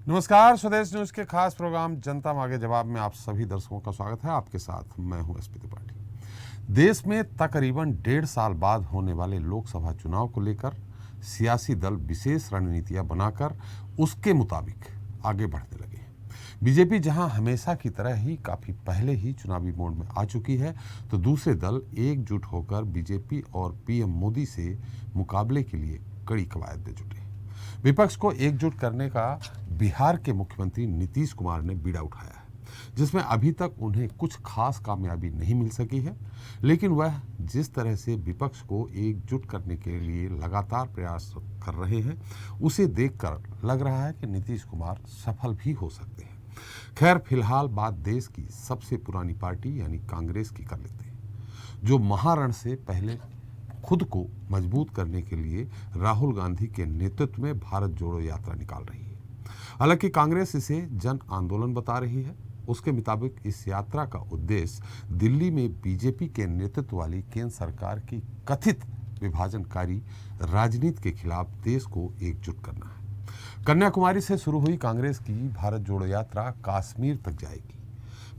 नमस्कार, स्वदेश न्यूज के खास प्रोग्राम जनता मांगे जवाब में आप सभी दर्शकों का स्वागत है। आपके साथ मैं हूं एसपी त्रिपाठी। देश में तकरीबन 1.5 साल बाद होने वाले लोकसभा चुनाव को लेकर सियासी दल विशेष रणनीतियां बनाकर उसके मुताबिक आगे बढ़ने लगे हैं। बीजेपी जहां हमेशा की तरह ही काफी पहले ही चुनावी मोड में आ चुकी है, तो दूसरे दल एकजुट होकर बीजेपी और पीएम मोदी से मुकाबले के लिए कड़ी कवायद में जुटे। विपक्ष को एकजुट करने का बिहार के मुख्यमंत्री नीतीश कुमार ने बीड़ा उठाया है, जिसमें अभी तक उन्हें कुछ खास कामयाबी नहीं मिल सकी है। लेकिन वह जिस तरह से विपक्ष को एकजुट करने के लिए लगातार प्रयास कर रहे हैं, उसे देखकर लग रहा है कि नीतीश कुमार सफल भी हो सकते हैं। खैर, फिलहाल बात देश की सबसे पुरानी पार्टी यानी कांग्रेस की कर लेते हैं, जो महारण से पहले खुद को मजबूत करने के लिए राहुल गांधी के नेतृत्व में भारत जोड़ो यात्रा निकाल रही है। हालांकि कांग्रेस इसे जन आंदोलन बता रही है। उसके मुताबिक इस यात्रा का उद्देश्य दिल्ली में बीजेपी के नेतृत्व वाली केंद्र सरकार की कथित विभाजनकारी राजनीति के खिलाफ देश को एकजुट करना है। कन्याकुमारी से शुरू हुई कांग्रेस की भारत जोड़ो यात्रा कश्मीर तक जाएगी।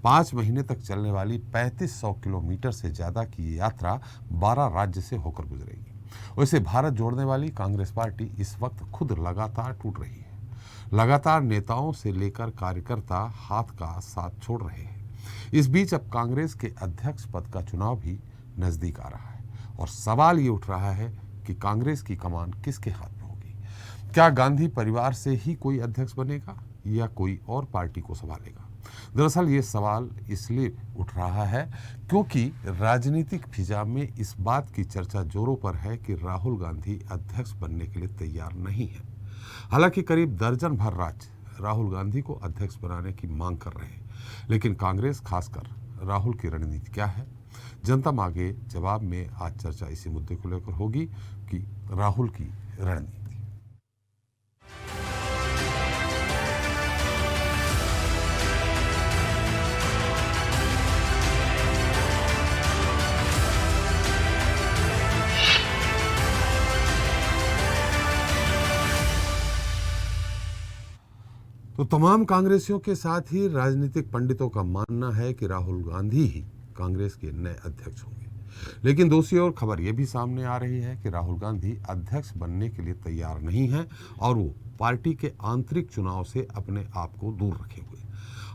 5 महीने तक चलने वाली 3500 किलोमीटर से ज्यादा की यात्रा 12 राज्य से होकर गुजरेगी। वैसे भारत जोड़ने वाली कांग्रेस पार्टी इस वक्त खुद लगातार टूट रही है। लगातार नेताओं से लेकर कार्यकर्ता हाथ का साथ छोड़ रहे हैं। इस बीच अब कांग्रेस के अध्यक्ष पद का चुनाव भी नजदीक आ रहा है और सवाल ये उठ रहा है कि कांग्रेस की कमान किसके हाथ में होगी। क्या गांधी परिवार से ही कोई अध्यक्ष बनेगा या कोई और पार्टी को संभालेगा? दरअसल ये सवाल इसलिए उठ रहा है क्योंकि राजनीतिक फिजा में इस बात की चर्चा जोरों पर है कि राहुल गांधी अध्यक्ष बनने के लिए तैयार नहीं है। हालांकि करीब दर्जन भर राज्य राहुल गांधी को अध्यक्ष बनाने की मांग कर रहे हैं, लेकिन कांग्रेस, खासकर राहुल की रणनीति क्या है? जनता मांगे जवाब में आज चर्चा इसी मुद्दे को लेकर होगी कि राहुल की रणनीति। तो तमाम कांग्रेसियों के साथ ही राजनीतिक पंडितों का मानना है कि राहुल गांधी ही कांग्रेस के नए अध्यक्ष होंगे। लेकिन दूसरी ओर खबर यह भी सामने आ रही है कि राहुल गांधी अध्यक्ष बनने के लिए तैयार नहीं है और वो पार्टी के आंतरिक चुनाव से अपने आप को दूर रखे हुए।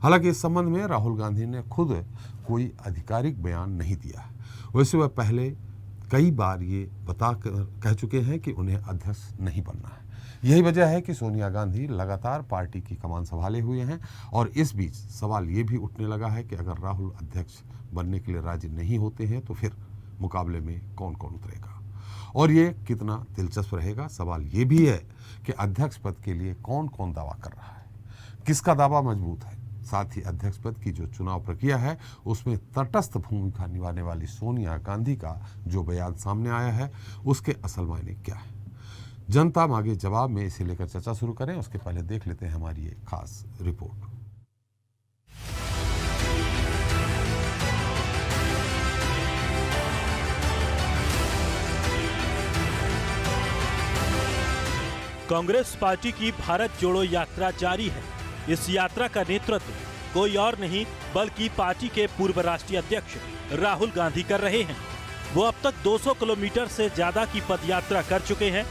हालांकि इस संबंध में राहुल गांधी ने खुद कोई आधिकारिक बयान नहीं दिया। वैसे वह पहले कई बार ये बता कर कह चुके हैं कि उन्हें अध्यक्ष नहीं बनना है। यही वजह है कि सोनिया गांधी लगातार पार्टी की कमान संभाले हुए हैं और इस बीच सवाल ये भी उठने लगा है कि अगर राहुल अध्यक्ष बनने के लिए राजी नहीं होते हैं तो फिर मुकाबले में कौन कौन उतरेगा और ये कितना दिलचस्प रहेगा। सवाल ये भी है कि अध्यक्ष पद के लिए कौन कौन दावा कर रहा है, किसका दावा मजबूत है। साथ ही अध्यक्ष पद की जो चुनाव प्रक्रिया है उसमें तटस्थ भूमिका निभाने वाली सोनिया गांधी का जो बयान सामने आया है उसके असल मायने क्या है। जनता मांगे जवाब में इसे लेकर चर्चा शुरू करें, उसके पहले देख लेते हैं हमारी एक खास रिपोर्ट। कांग्रेस पार्टी की भारत जोड़ो यात्रा जारी है। इस यात्रा का नेतृत्व कोई और नहीं बल्कि पार्टी के पूर्व राष्ट्रीय अध्यक्ष राहुल गांधी कर रहे हैं। वो अब तक 200 किलोमीटर से ज्यादा की पद यात्रा कर चुके हैं।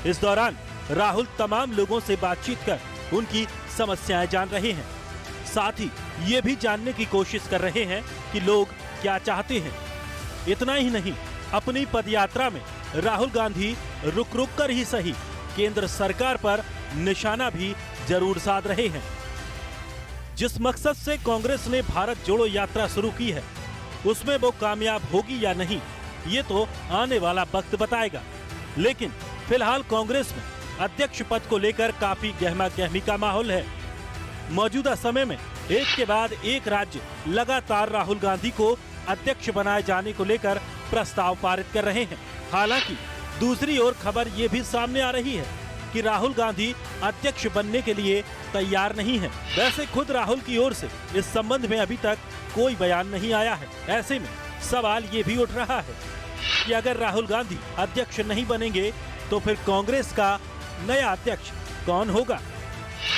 इस दौरान राहुल तमाम लोगों से बातचीत कर उनकी समस्याएं जान रहे हैं। साथ ही ये भी जानने की कोशिश कर रहे हैं कि लोग क्या चाहते हैं। इतना ही नहीं, अपनी पदयात्रा में राहुल गांधी रुक रुक कर ही सही केंद्र सरकार पर निशाना भी जरूर साध रहे हैं। जिस मकसद से कांग्रेस ने भारत जोड़ो यात्रा शुरू की है उसमें वो कामयाब होगी या नहीं, ये तो आने वाला वक्त बताएगा। लेकिन फिलहाल कांग्रेस में अध्यक्ष पद को लेकर काफी गहमा गहमी का माहौल है। मौजूदा समय में एक के बाद एक राज्य लगातार राहुल गांधी को अध्यक्ष बनाए जाने को लेकर प्रस्ताव पारित कर रहे हैं। हालांकि दूसरी ओर खबर ये भी सामने आ रही है कि राहुल गांधी अध्यक्ष बनने के लिए तैयार नहीं है। वैसे खुद राहुल की ओर से इस संबंध में अभी तक कोई बयान नहीं आया है। ऐसे में सवाल ये भी उठ रहा है कि अगर राहुल गांधी अध्यक्ष नहीं बनेंगे तो फिर कांग्रेस का नया अध्यक्ष कौन होगा।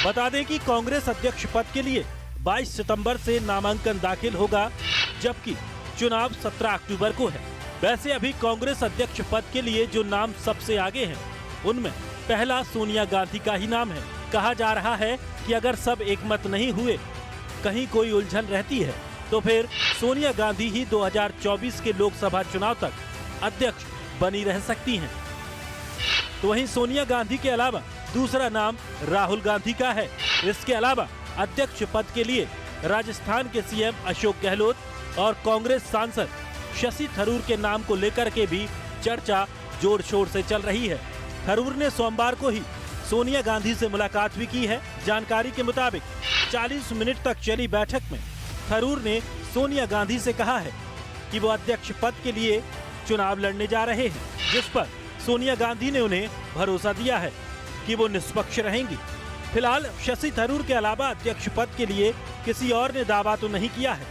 बता दें कि कांग्रेस अध्यक्ष पद के लिए 22 सितंबर से नामांकन दाखिल होगा, जबकि चुनाव 17 अक्टूबर को है। वैसे अभी कांग्रेस अध्यक्ष पद के लिए जो नाम सबसे आगे हैं, उनमें पहला सोनिया गांधी का ही नाम है। कहा जा रहा है कि अगर सब एकमत नहीं हुए, कहीं कोई उलझन रहती है, तो फिर सोनिया गांधी ही 2024 के लोकसभा चुनाव तक अध्यक्ष बनी रह सकती हैं। तो वहीं सोनिया गांधी के अलावा दूसरा नाम राहुल गांधी का है। इसके अलावा अध्यक्ष पद के लिए राजस्थान के सीएम अशोक गहलोत और कांग्रेस सांसद शशि थरूर के नाम को लेकर के भी चर्चा जोर शोर से चल रही है। थरूर ने सोमवार को ही सोनिया गांधी से मुलाकात भी की है। जानकारी के मुताबिक 40 मिनट तक चली बैठक में थरूर ने सोनिया गांधी से कहा है कि वो अध्यक्ष पद के लिए चुनाव लड़ने जा रहे हैं, जिस पर सोनिया गांधी ने उन्हें भरोसा दिया है कि वो निष्पक्ष रहेंगी। फिलहाल शशि थरूर के अलावा अध्यक्ष पद के लिए किसी और ने दावा तो नहीं किया है,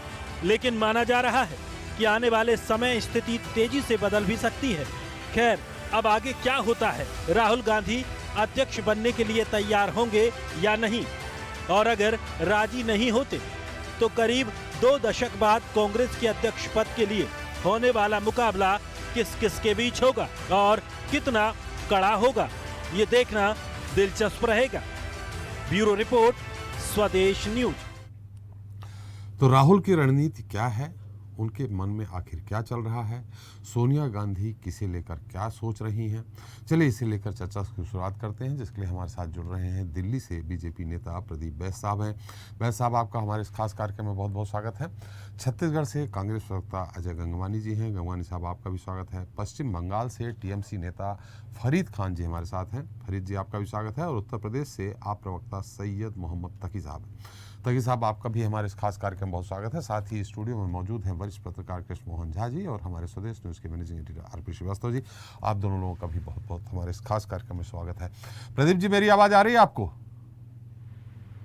लेकिन माना जा रहा है कि आने वाले समय स्थिति तेजी से बदल भी सकती है। खैर, अब आगे क्या होता है, राहुल गांधी अध्यक्ष बनने के लिए तैयार होंगे या नहीं, और अगर राजी नहीं होते तो करीब 2 दशक बाद कांग्रेस के अध्यक्ष पद के लिए होने वाला मुकाबला किस किस के बीच होगा और कितना कड़ा होगा, ये देखना दिलचस्प रहेगा। ब्यूरो रिपोर्ट, स्वदेश न्यूज। तो राहुल की रणनीति क्या है, उनके मन में आखिर क्या चल रहा है, सोनिया गांधी किसे लेकर क्या सोच रही हैं, चलिए इसे लेकर चर्चा की शुरुआत करते हैं। जिसके लिए हमारे साथ जुड़ रहे हैं दिल्ली से बीजेपी नेता प्रदीप बैस साहब हैं। बैस साहब, आपका हमारे इस खास कार्यक्रम में बहुत बहुत स्वागत है। छत्तीसगढ़ से कांग्रेस प्रवक्ता अजय गंगवानी जी हैं। गंगवानी साहब, आपका भी स्वागत है। पश्चिम बंगाल से टीएमसी नेता फरीद खान जी हमारे साथ हैं। फरीद जी, आपका भी स्वागत है। और उत्तर प्रदेश से आप प्रवक्ता सैयद मोहम्मद तकी साहब। तकी साहब, आपका भी हमारे इस खास कार्यक्रम में बहुत स्वागत है। साथ ही स्टूडियो में मौजूद हैं वरिष्ठ पत्रकार कृष्ण मोहन झा जी और हमारे स्वदेश न्यूज़ के managing editor RP Srivastava ji. आप दोनों लोगों का भी बहुत बहुत हमारे इस खास कार्यक्रम में स्वागत है। प्रदीप जी, मेरी आवाज़ आ रही है आपको?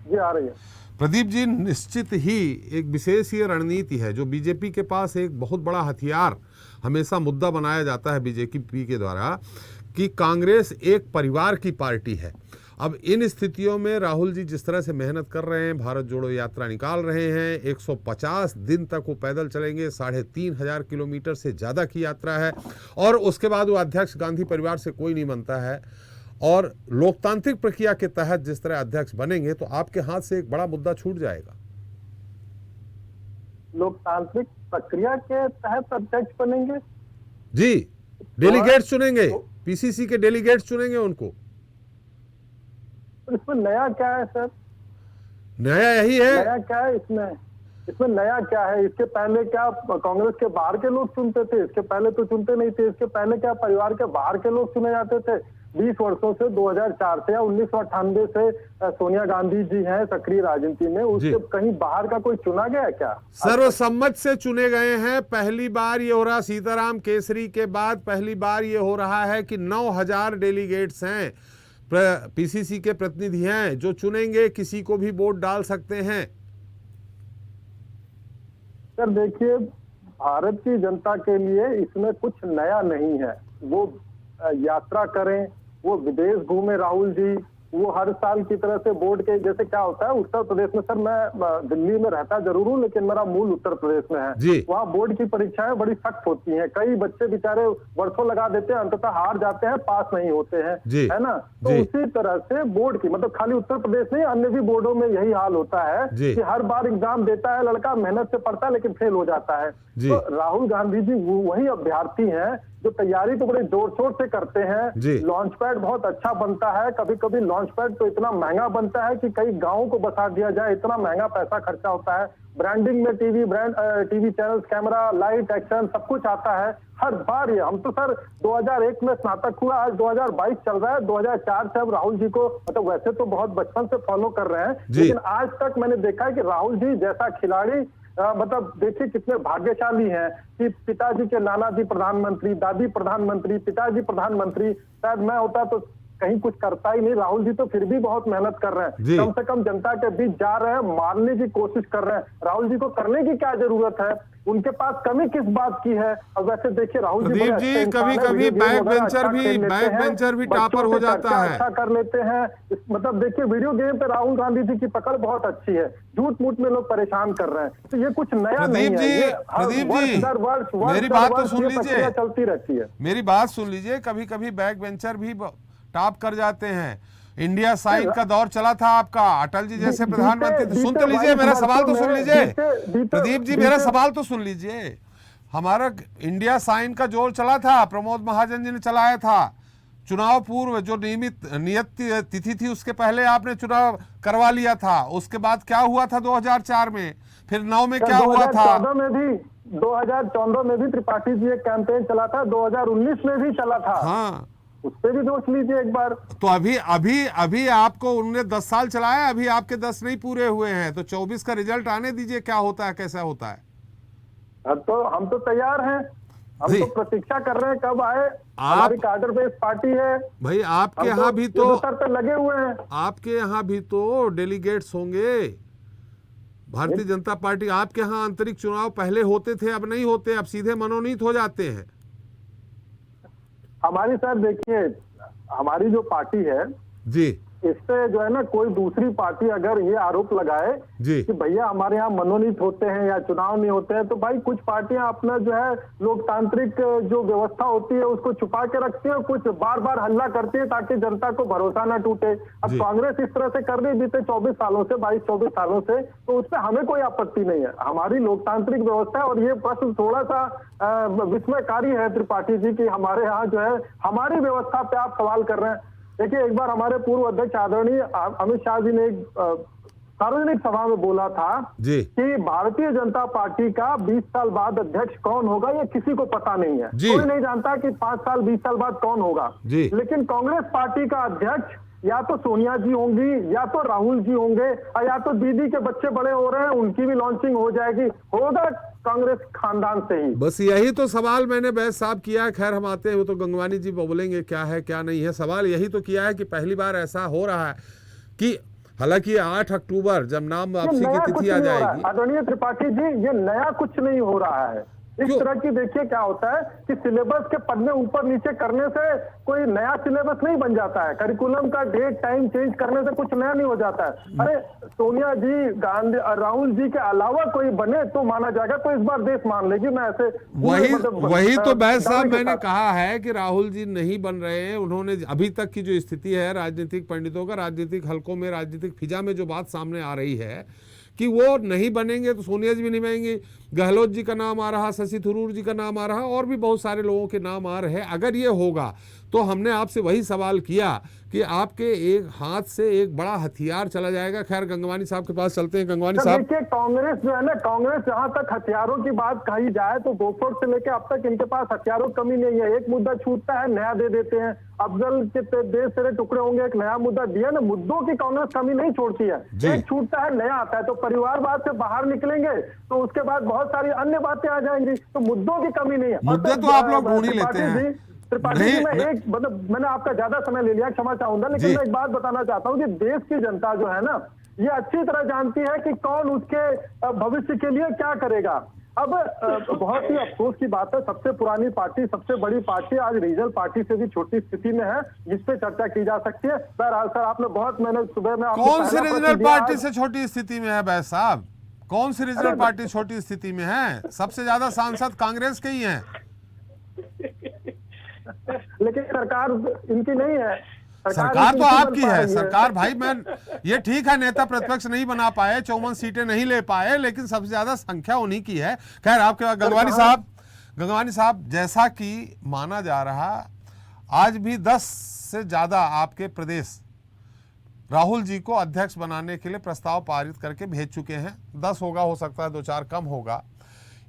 जी, आ रही है। प्रदीप जी, निश्चित ही एक विशेष ये रणनीति है जो बीजेपी के पास एक बहुत बड़ा हथियार हमेशा मुद्दा बनाया जाता है बीजेपी के द्वारा कि कांग्रेस एक परिवार की पार्टी है। अब इन स्थितियों में राहुल जी जिस तरह से मेहनत कर रहे हैं, भारत जोड़ो यात्रा निकाल रहे हैं, 150 दिन तक वो पैदल चलेंगे, 3500 किलोमीटर से ज़्यादा की यात्रा है, और उसके बाद वो अध्यक्ष गांधी परिवार से कोई नहीं बनता है, और लोकतांत्रिक प्रक्रिया के तहत जिस तरह अध्यक्ष बनेंगे तो आपके हाथ से एक बड़ा मुद्दा छूट जाएगा। लोकतांत्रिक प्रक्रिया के तहत अध्यक्ष बनेंगे? जी, डेलीगेट्स चुनेंगे, पीसीसी के डेलीगेट्स चुनेंगे उनको। इसमें नया क्या है सर? नया यही है। नया क्या है इसमें नया क्या है? इसके पहले क्या कांग्रेस के बाहर के लोग चुनते थे? इसके पहले तो चुनते नहीं थे। इसके पहले क्या परिवार के बाहर के लोग चुने जाते थे? 20 वर्षों से 2004 से या 1998 से सोनिया गांधी जी हैं सक्रिय राजनीति में, उसके कहीं बाहर का कोई चुना गया है क्या? सर्वसम्मत से चुने गए हैं। पहली बार ये हो रहा, सीताराम केसरी के बाद पहली बार ये हो रहा है कि 9000 डेलीगेट्स हैं, पीसीसी के प्रतिनिधि हैं जो चुनेंगे, किसी को भी वोट डाल सकते हैं। सर देखिए, भारत की जनता के लिए इसमें कुछ नया नहीं है। वो यात्रा करें, वो विदेश घूमे राहुल जी, वो हर साल की तरह से बोर्ड के जैसे क्या होता है उत्तर प्रदेश में, सर मैं दिल्ली में रहता जरूर हूँ लेकिन मेरा मूल उत्तर प्रदेश में है, वहाँ बोर्ड की परीक्षाएं बड़ी सख्त होती हैं। कई बच्चे बेचारे वर्षों लगा देते हैं, अंततः हार जाते हैं, पास नहीं होते हैं, है ना। तो उसी तरह से बोर्ड की, मतलब खाली उत्तर प्रदेश नहीं, अन्य भी बोर्डों में यही हाल होता है कि हर बार एग्जाम देता है लड़का, मेहनत से पढ़ता है लेकिन फेल हो जाता है। तो राहुल गांधी जी वही अभ्यर्थी हैं जो तैयारी तो बड़े जोर शोर से करते हैं। लॉन्च पैड बहुत अच्छा बनता है, कभी कभी लॉन्च पैड तो इतना महंगा बनता है कि कई गांवों को बसा दिया जाए, इतना महंगा पैसा खर्चा होता है। ब्रांडिंग में TV channels, camera, light, action सब कुछ आता है हर बार। ये हम तो सर 2001 में स्नातक हुआ, आज 2022 चल रहा है, 2004 से अब राहुल जी को मतलब वैसे तो बहुत बचपन से फॉलो कर रहे हैं, लेकिन आज तक मैंने देखा है कि राहुल जी जैसा खिलाड़ी मतलब देखिए कितने भाग्यशाली हैं कि पिताजी के नाना जी प्रधानमंत्री, दादी प्रधानमंत्री, पिताजी प्रधानमंत्री। शायद मैं होता तो कहीं कुछ करता ही नहीं। राहुल जी तो फिर भी बहुत मेहनत कर रहे जी। हैं, कम से कम जनता के बीच जा रहे हैं, मारने की कोशिश कर रहे हैं। राहुल जी को करने की क्या जरूरत है? उनके पास कमी किस बात की है? और वैसे देखिए राहुल जी प्रदीप बड़े जी, अच्छे इंसान हैं, कभी-कभी वीडियो गेम बैक वगैरह बेंचर अच्छा भी- खेल लेते बैक हैं, बेंचर भी बच्चों टॉपर से हो जाता चर्चा है। अच्छा कर लेते हैं। मतलब देखिए वीडियो गेम पे राहुल गांधी जी की पकड़ बहुत अच्छी है, झूठ मूठ में लोग परेशान कर रहे हैं। तो ये कुछ नया नहीं प्रदीप है, जी, ये हर प्रदीप वर्ष जी, दर वर्ष मेरी बात तो सुन ये लीजिए। प्रक्रिया चलती रहती है। मेरी बात सुन लीजिए, कभी कभी बैक बेंचर भी टॉप कर जाते हैं। इंडिया साइन का दौर चला था आपका, अटल जी जैसे प्रधानमंत्री थे। सुन तो लीजिए, मेरा सवाल तो सुन लीजिए प्रदीप जी, मेरा सवाल तो सुन लीजिए। हमारा इंडिया साइन का जोर चला था, प्रमोद महाजन जी ने चलाया था। चुनाव पूर्व जो नियत तिथि थी उसके पहले आपने चुनाव करवा लिया था। उसके बाद क्या हुआ था 2004 में, फिर 9 में क्या हुआ था? 2014 में भी त्रिपाठी जी एक कैंपेन चला था, 2019 में भी चला था। हाँ, उस पर भी दोष लीजिए एक बार। तो अभी आपको उन्होंने 10 साल चलाया, अभी आपके 10 नहीं पूरे हुए हैं, तो 24 का रिजल्ट आने दीजिए, क्या होता है, कैसा होता है। अब तो हम तो तैयार हैं, हम जी। तो प्रतीक्षा कर रहे हैं कब आए। हमारी कार्डर बेस्ड पार्टी है भाई, आपके हम यहाँ भी तो युद्धस्तर पे लगे हुए हैं। आपके यहाँ भी तो डेलीगेट्स होंगे भारतीय जनता पार्टी। आपके यहाँ आंतरिक चुनाव पहले होते थे, अब नहीं होते, अब सीधे मनोनीत हो जाते हैं। हमारी सर देखिए, हमारी जो पार्टी है जी इससे जो है ना, कोई दूसरी पार्टी अगर ये आरोप लगाए जी कि भैया हमारे यहाँ मनोनीत होते हैं या चुनाव नहीं होते हैं, तो भाई कुछ पार्टियां अपना जो है लोकतांत्रिक जो व्यवस्था होती है उसको छुपा के रखती है, कुछ बार बार हल्ला करती है ताकि जनता को भरोसा ना टूटे। अब जी। कांग्रेस इस तरह से कर रही बीते 24 सालों से, 22-24 सालों से, तो उसमें हमें कोई आपत्ति नहीं है। हमारी लोकतांत्रिक व्यवस्था है। और ये प्रश्न थोड़ा सा विस्मयकारी है त्रिपाठी जी की हमारे यहाँ जो है हमारी व्यवस्था पे आप सवाल कर रहे हैं। देखिए, एक बार हमारे पूर्व अध्यक्ष आदरणीय अमित शाह जी ने एक सार्वजनिक सभा में बोला था जी कि भारतीय जनता पार्टी का 20 साल बाद अध्यक्ष कौन होगा ये किसी को पता नहीं है। जी। कोई नहीं जानता कि 5 साल 20 साल बाद कौन होगा। जी। लेकिन कांग्रेस पार्टी का अध्यक्ष या तो सोनिया जी होंगी, या तो राहुल जी होंगे, और या तो दीदी के बच्चे बड़े हो रहे हैं उनकी भी लॉन्चिंग हो जाएगी। होगा कांग्रेस खानदान से ही। बस यही तो सवाल मैंने बैस साहब किया है। खैर, हम आते हैं, वो तो गंगवानी जी बोलेंगे क्या है क्या नहीं है। सवाल यही तो किया है कि पहली बार ऐसा हो रहा है कि हालांकि 8 अक्टूबर जब नाम वापसी की तिथि आ जाएगी। आदरणीय त्रिपाठी जी, ये नया कुछ नहीं हो रहा है। इस तरह की देखिए क्या होता है कि सिलेबस के पन्ने ऊपर नीचे करने से कोई नया सिलेबस नहीं बन जाता है। करिकुलम का डेट टाइम चेंज करने से कुछ नया नहीं हो जाता है। अरे सोनिया जी, गांधी, राहुल जी के अलावा कोई बने तो माना जाएगा, तो इस बार देश मान लेगी। मैं ऐसे वही तो बैस साहब मैंने कहा है कि राहुल जी नहीं बन रहे हैं। उन्होंने अभी तक की जो स्थिति है राजनीतिक पंडितों का, राजनीतिक हलकों में, राजनीतिक फिजा में जो बात सामने आ रही है कि वो नहीं बनेंगे, तो सोनिया जी भी नहीं बनेंगी। गहलोत जी का नाम आ रहा, शशि थरूर जी का नाम आ रहा, और भी बहुत सारे लोगों के नाम आ रहे हैं। अगर ये होगा तो हमने आपसे वही सवाल किया कि आपके एक हाथ से एक बड़ा हथियार चला जाएगा। खैर, गंगवानी साहब के पास चलते हैं। गंगवानी साहब, देखिए, कांग्रेस जो है ना, कांग्रेस जहां तक हथियारों की बात कही जाए तो बोफोर्स से लेकर अब तक इनके पास हथियारों की कमी नहीं है। एक मुद्दा छूटता है, नया दे देते हैं। अफजल के देश तेरे टुकड़े होंगे, एक नया मुद्दा दिया ना। मुद्दों की कांग्रेस कमी नहीं छोड़ती है। एक छूटता है, नया आता है। तो परिवारवाद से बाहर निकलेंगे तो उसके बाद बहुत सारी अन्य बातें आ जाएंगी। तो मुद्दों की कमी नहीं है। मुद्दे तो आप लोग ढूंढ ही लेते हैं। त्रिपाठी जी, मैं एक मतलब मैंने आपका ज्यादा समय ले लिया, क्षमा चाहूंगा, लेकिन मैं एक बात बताना चाहता हूं कि देश की जनता जो है ना, ये अच्छी तरह जानती है कि कौन उसके भविष्य के लिए क्या करेगा। अब बहुत ही अफसोस की बात है, सबसे पुरानी पार्टी, सबसे बड़ी पार्टी आज रीजनल पार्टी से भी छोटी स्थिति में है, जिस पे चर्चा की जा सकती है। बहरहाल सर, आपने बहुत, मैंने सुबह में कौन सी रीजनल पार्टी से छोटी स्थिति में है बैस साहब? कौन सी रीजनल पार्टी छोटी स्थिति में है? सबसे ज्यादा सांसद कांग्रेस के ही हैं। लेकिन सरकार इनकी नहीं है। सरकार तो आपकी है। सरकार भाई, मैं ये ठीक है, नेता प्रतिपक्ष नहीं बना पाए, 54 सीटें नहीं ले पाए, लेकिन सबसे ज्यादा संख्या उन्हीं की है। खैर, आपके बाद गंगवानी साहब, जैसा कि माना जा रहा, आज भी 10 से ज्यादा आपके प्रदेश राहुल जी को अध्यक्ष बनाने के लिए प्रस्ताव पारित करके भेज चुके हैं। 10 होगा, हो सकता है 2-4 कम होगा।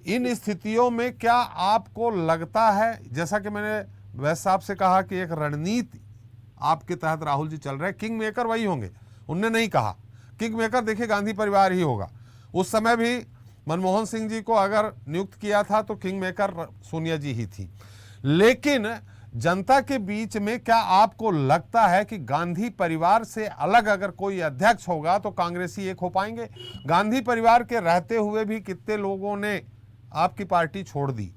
इन स्थितियों में क्या आपको लगता है, जैसा कि मैंने वैस साहब से कहा कि एक रणनीति आपके तहत राहुल जी चल रहे हैं, किंग मेकर वही होंगे, उनने नहीं कहा किंग मेकर, देखिए गांधी परिवार ही होगा। उस समय भी मनमोहन सिंह जी को अगर नियुक्त किया था तो किंग मेकर सोनिया जी ही थी। लेकिन जनता के बीच में क्या आपको लगता है कि गांधी परिवार से अलग अगर कोई अध्यक्ष होगा तो कांग्रेसी एक हो पाएंगे? गांधी परिवार के रहते हुए भी कितने लोगों ने आपकी पार्टी छोड़ दी,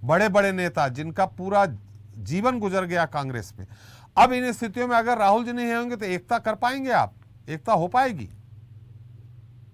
बड़े बड़े नेता जिनका पूरा जीवन गुजर गया कांग्रेस में। अब इन स्थितियों में अगर राहुल जी नहीं होंगे तो एकता कर पाएंगे आप? एकता हो पाएगी?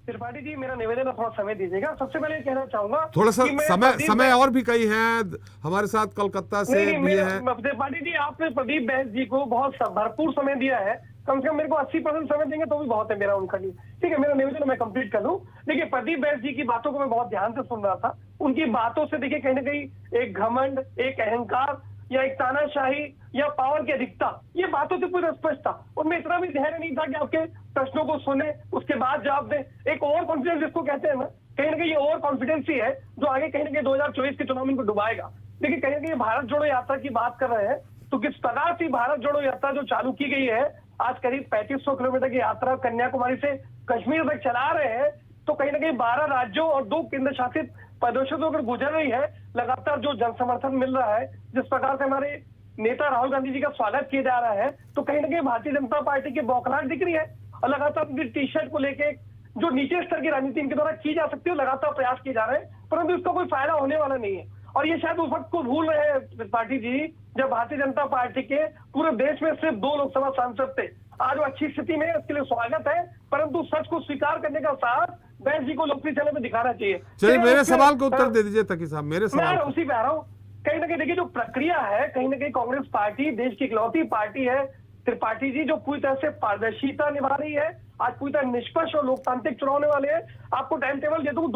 त्रिपाठी जी, मेरा निवेदन है, थोड़ा समय दीजिएगा। सबसे पहले कहना चाहूंगा थोड़ा सा कि मैं समय और भी कई हैं हमारे साथ, कोलकाता से भी हैं। त्रिपाठी जी, आपने प्रदीप बैस जी को बहुत भरपूर समय दिया है, कम से कम मेरे को 80% समय देंगे तो भी बहुत है मेरा उनका लिए। ठीक है, मेरा निवेदन मैं कंप्लीट कर लूं। देखिए, प्रदीप बैस जी की बातों को मैं बहुत ध्यान से सुन रहा था। उनकी बातों से देखिए कहीं ना कहीं एक घमंड, एक अहंकार या एक तानाशाही या पावर की अधिकता, ये बातों से पूरा स्पष्ट था। उनमें इतना भी धैर्य नहीं था कि आपके प्रश्नों को सुने उसके बाद जवाब दें। एक ओवर कॉन्फिडेंस जिसको कहते हैं ना, कहीं ना कहीं ये ओवर कॉन्फिडेंस ही है जो आगे कहीं ना कहीं 2024 के चुनाव में इनको डुबाएगा। देखिए, कहीं ना कहीं भारत जोड़ो यात्रा की बात कर रहे हैं, तो किस प्रकार से भारत जोड़ो यात्रा जो चालू की गई है, आज करीब 3500 किलोमीटर की यात्रा कन्याकुमारी से कश्मीर तक चला रहे हैं, तो कहीं ना कहीं 12 राज्यों और 2 केंद्र शासित प्रदेशों से अगर गुजर रही है, लगातार जो जन समर्थन मिल रहा है, जिस प्रकार से हमारे नेता राहुल गांधी जी का स्वागत किया जा रहा है, तो कहीं ना कहीं भारतीय जनता पार्टी की बौखलाहट दिख रही है। और लगातार उनकी टी शर्ट को लेके जो नीचे स्तर की राजनीति इनके द्वारा की जा सकती है, लगातार प्रयास किए जा रहे हैं, परंतु इसका कोई फायदा होने वाला नहीं है। और ये शायद उस वक्त को भूल रहे हैं त्रिपाठी जी, जब भारतीय जनता पार्टी के पूरे देश में सिर्फ 2 लोकसभा सांसद थे। आज वो अच्छी स्थिति में है, इसके लिए स्वागत है, परंतु सच को स्वीकार करने का साहस बैस जी को लोकप्रिय चैनल में दिखाना चाहिए। चलिए, मेरे सवाल का उत्तर दे दीजिए तकी साहब, मेरे सवाल मैं उसी पे आ रहा हूँ। कहीं ना कहीं देखिए, जो प्रक्रिया है, कहीं ना कहीं कांग्रेस पार्टी देश की इकलौती पार्टी है त्रिपाठी जी, जो पूरी तरह से पारदर्शिता निभा रही है। आज पूरी तरह निष्पक्ष और लोकतांत्रिक चुनाव होने वाले हैं। आपको टाइम टेबल दे दूं,